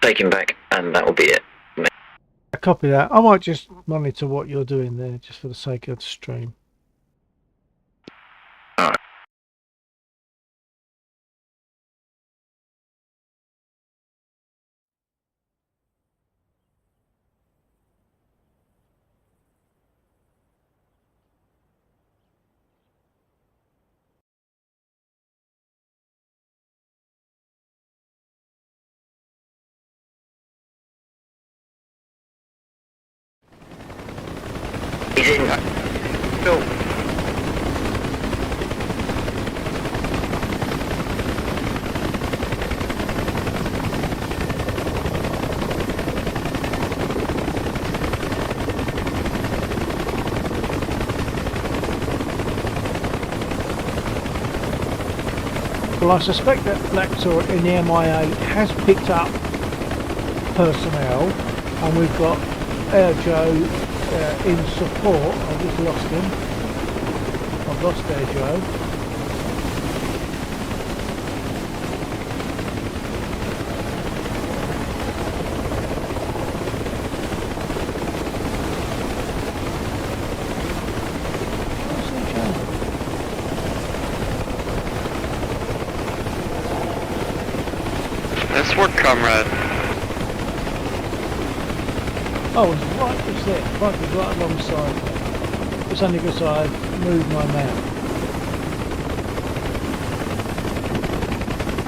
Speaker 3: take him back, and that will be it.
Speaker 2: I copy that. I might just monitor what you're doing there, just for the sake of the stream.
Speaker 3: Alright. He's in. Go.
Speaker 2: Well, I suspect that Lactor in the MIA has picked up personnel, and we've got Air Joe in support. I've just lost him. I've lost Air Joe. Where's Air Joe?
Speaker 5: Nice work, comrade.
Speaker 2: Oh, it's right, it's there. Right, it's right alongside. It's only because I've moved my mouse.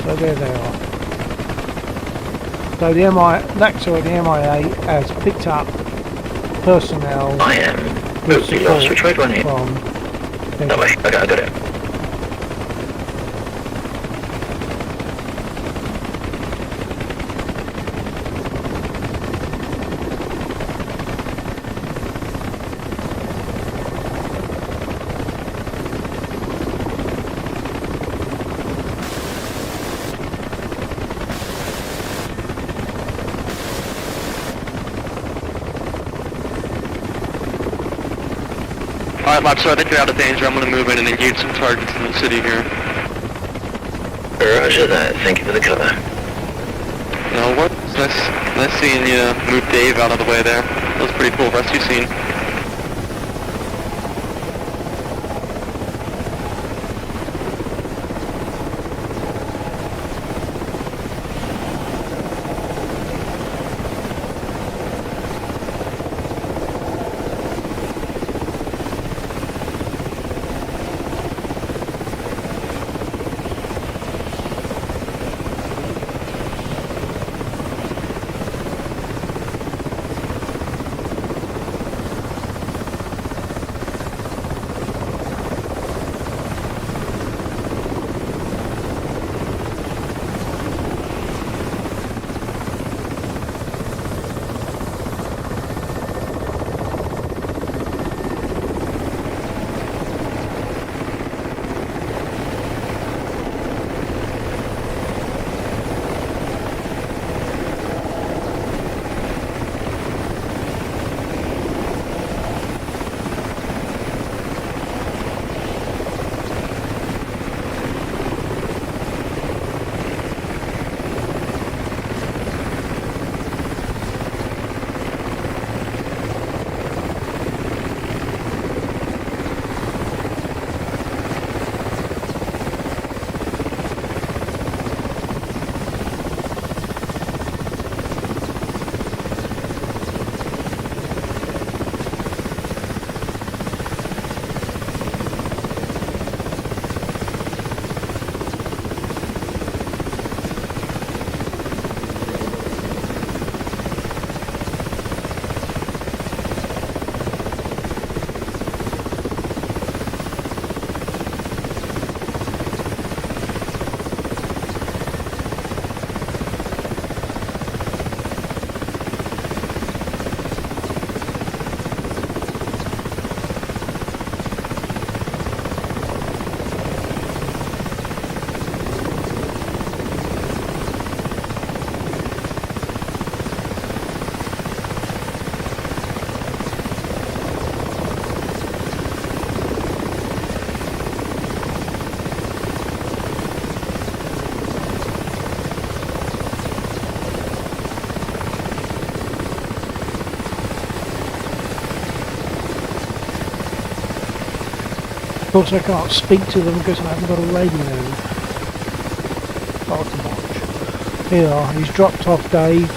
Speaker 2: So there they are. So the Lactor and the MIA has picked up personnel
Speaker 3: I am
Speaker 2: with
Speaker 3: totally lost. Which way do I need?
Speaker 2: from...
Speaker 3: That way. Okay, I got it.
Speaker 5: Alright, Lap, so I think you're out of danger. I'm gonna move in and engage some targets in the city here.
Speaker 3: Roger that. Thank you for the cover.
Speaker 5: No, what? Nice seeing you move Dave out of the way there. That was a pretty cool rescue scene.
Speaker 2: Of course I can't speak to them because I haven't got a radio. Not to watch. Here we are, he's dropped off Dave,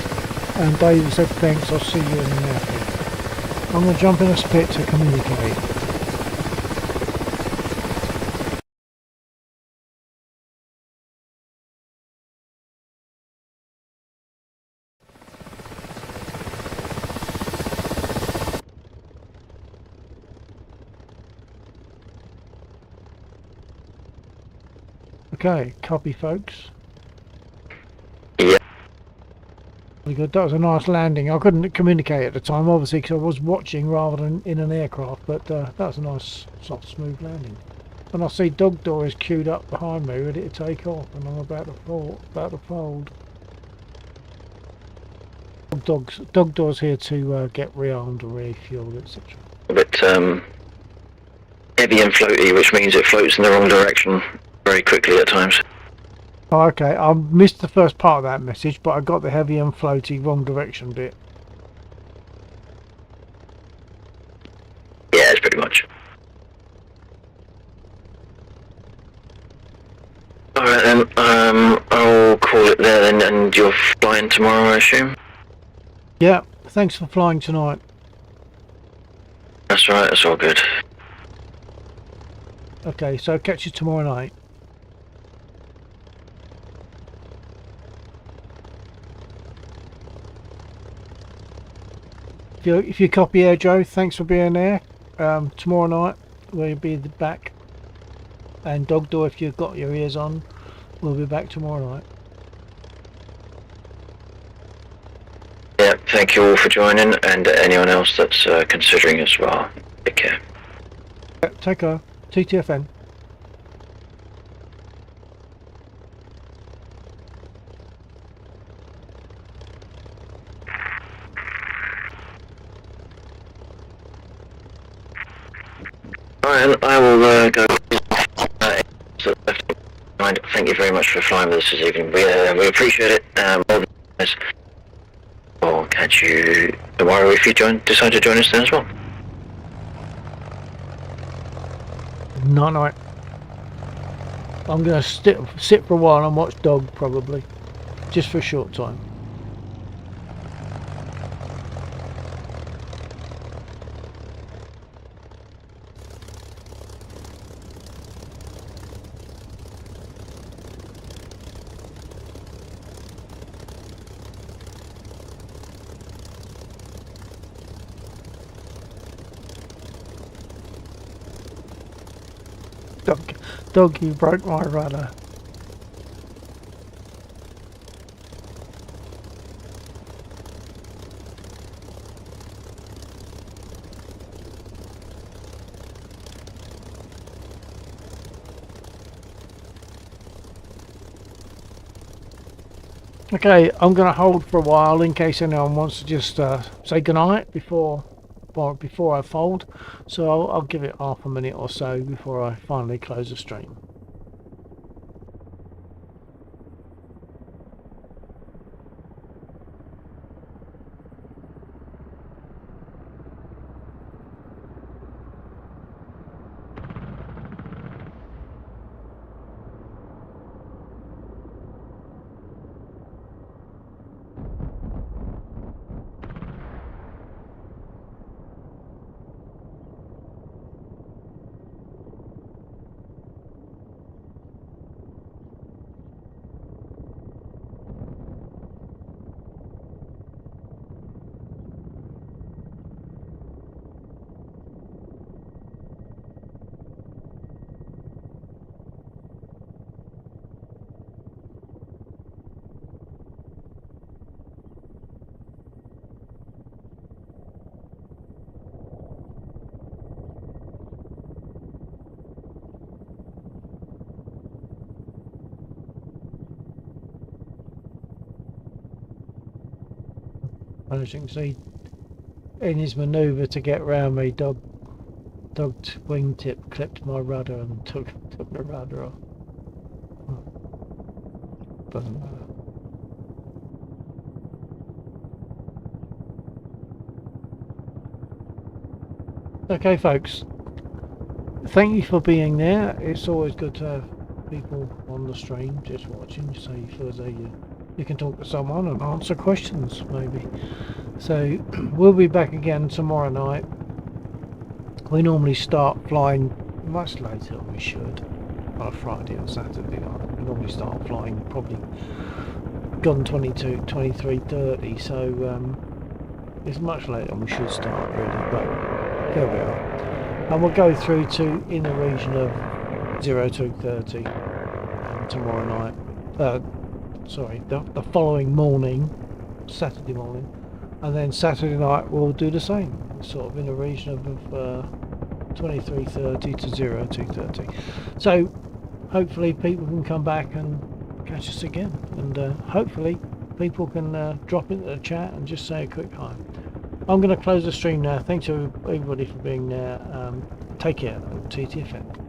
Speaker 2: and Dave said thanks, I'll see you in the airport. I'm going to jump in a spit to communicate. Okay, copy folks.
Speaker 3: Yeah.
Speaker 2: Really good. That was a nice landing. I couldn't communicate at the time, obviously, because I was watching rather than in an aircraft, but that was a nice, soft, smooth landing. And I see dog door is queued up behind me, ready to take off, and I'm about to fold. Dog door's here to get rearmed or refueled, etc.
Speaker 3: But heavy and floaty, which means it floats in the wrong direction very quickly at times.
Speaker 2: Oh, okay, I missed the first part of that message, but I got the heavy and floaty wrong direction bit.
Speaker 3: Yeah, it's pretty much. Alright then, I'll call it there then, and you're flying tomorrow, I assume?
Speaker 2: Yeah, thanks for flying tonight.
Speaker 3: That's alright, that's all good.
Speaker 2: Okay, so catch you tomorrow night. If you copy Air Joe, thanks for being there. Tomorrow night we'll be back. And Dog Door, if you've got your ears on, we'll be back tomorrow night.
Speaker 3: Yeah, thank you all for joining, and anyone else that's considering as well. Take care.
Speaker 2: Yeah, take care. TTFN.
Speaker 3: Alright, I will go. Thank you very much for flying with us this evening. We appreciate it. We'll catch you tomorrow if you decide to join us then as well.
Speaker 2: Night. I'm going to sit for a while and watch Dog, probably. Just for a short time. Dog, you broke my rudder. Okay, I'm going to hold for a while in case anyone wants to just say goodnight before I fold. So I'll give it half a minute or so before I finally close the stream. As you can see, in his manoeuvre to get round me, Dog's wingtip clipped my rudder and took the rudder off. Doesn't matter. Okay folks, thank you for being there. It's always good to have people on the stream just watching, so you feel as though you can talk to someone and answer questions maybe. So we'll be back again tomorrow night. We normally start flying much later than we should on a Friday or Saturday night. We normally start flying probably gone 22, 23:30, so it's much later than we should start really, but there we are. And we'll go through to in the region of 02:30 tomorrow night. Sorry, the following morning, Saturday morning, and then Saturday night we'll do the same, sort of in the region of 23:30 to 02:30. So hopefully people can come back and catch us again, and hopefully people can drop into the chat and just say a quick hi. I'm going to close the stream now. Thanks to everybody for being there. Take care. TTFN.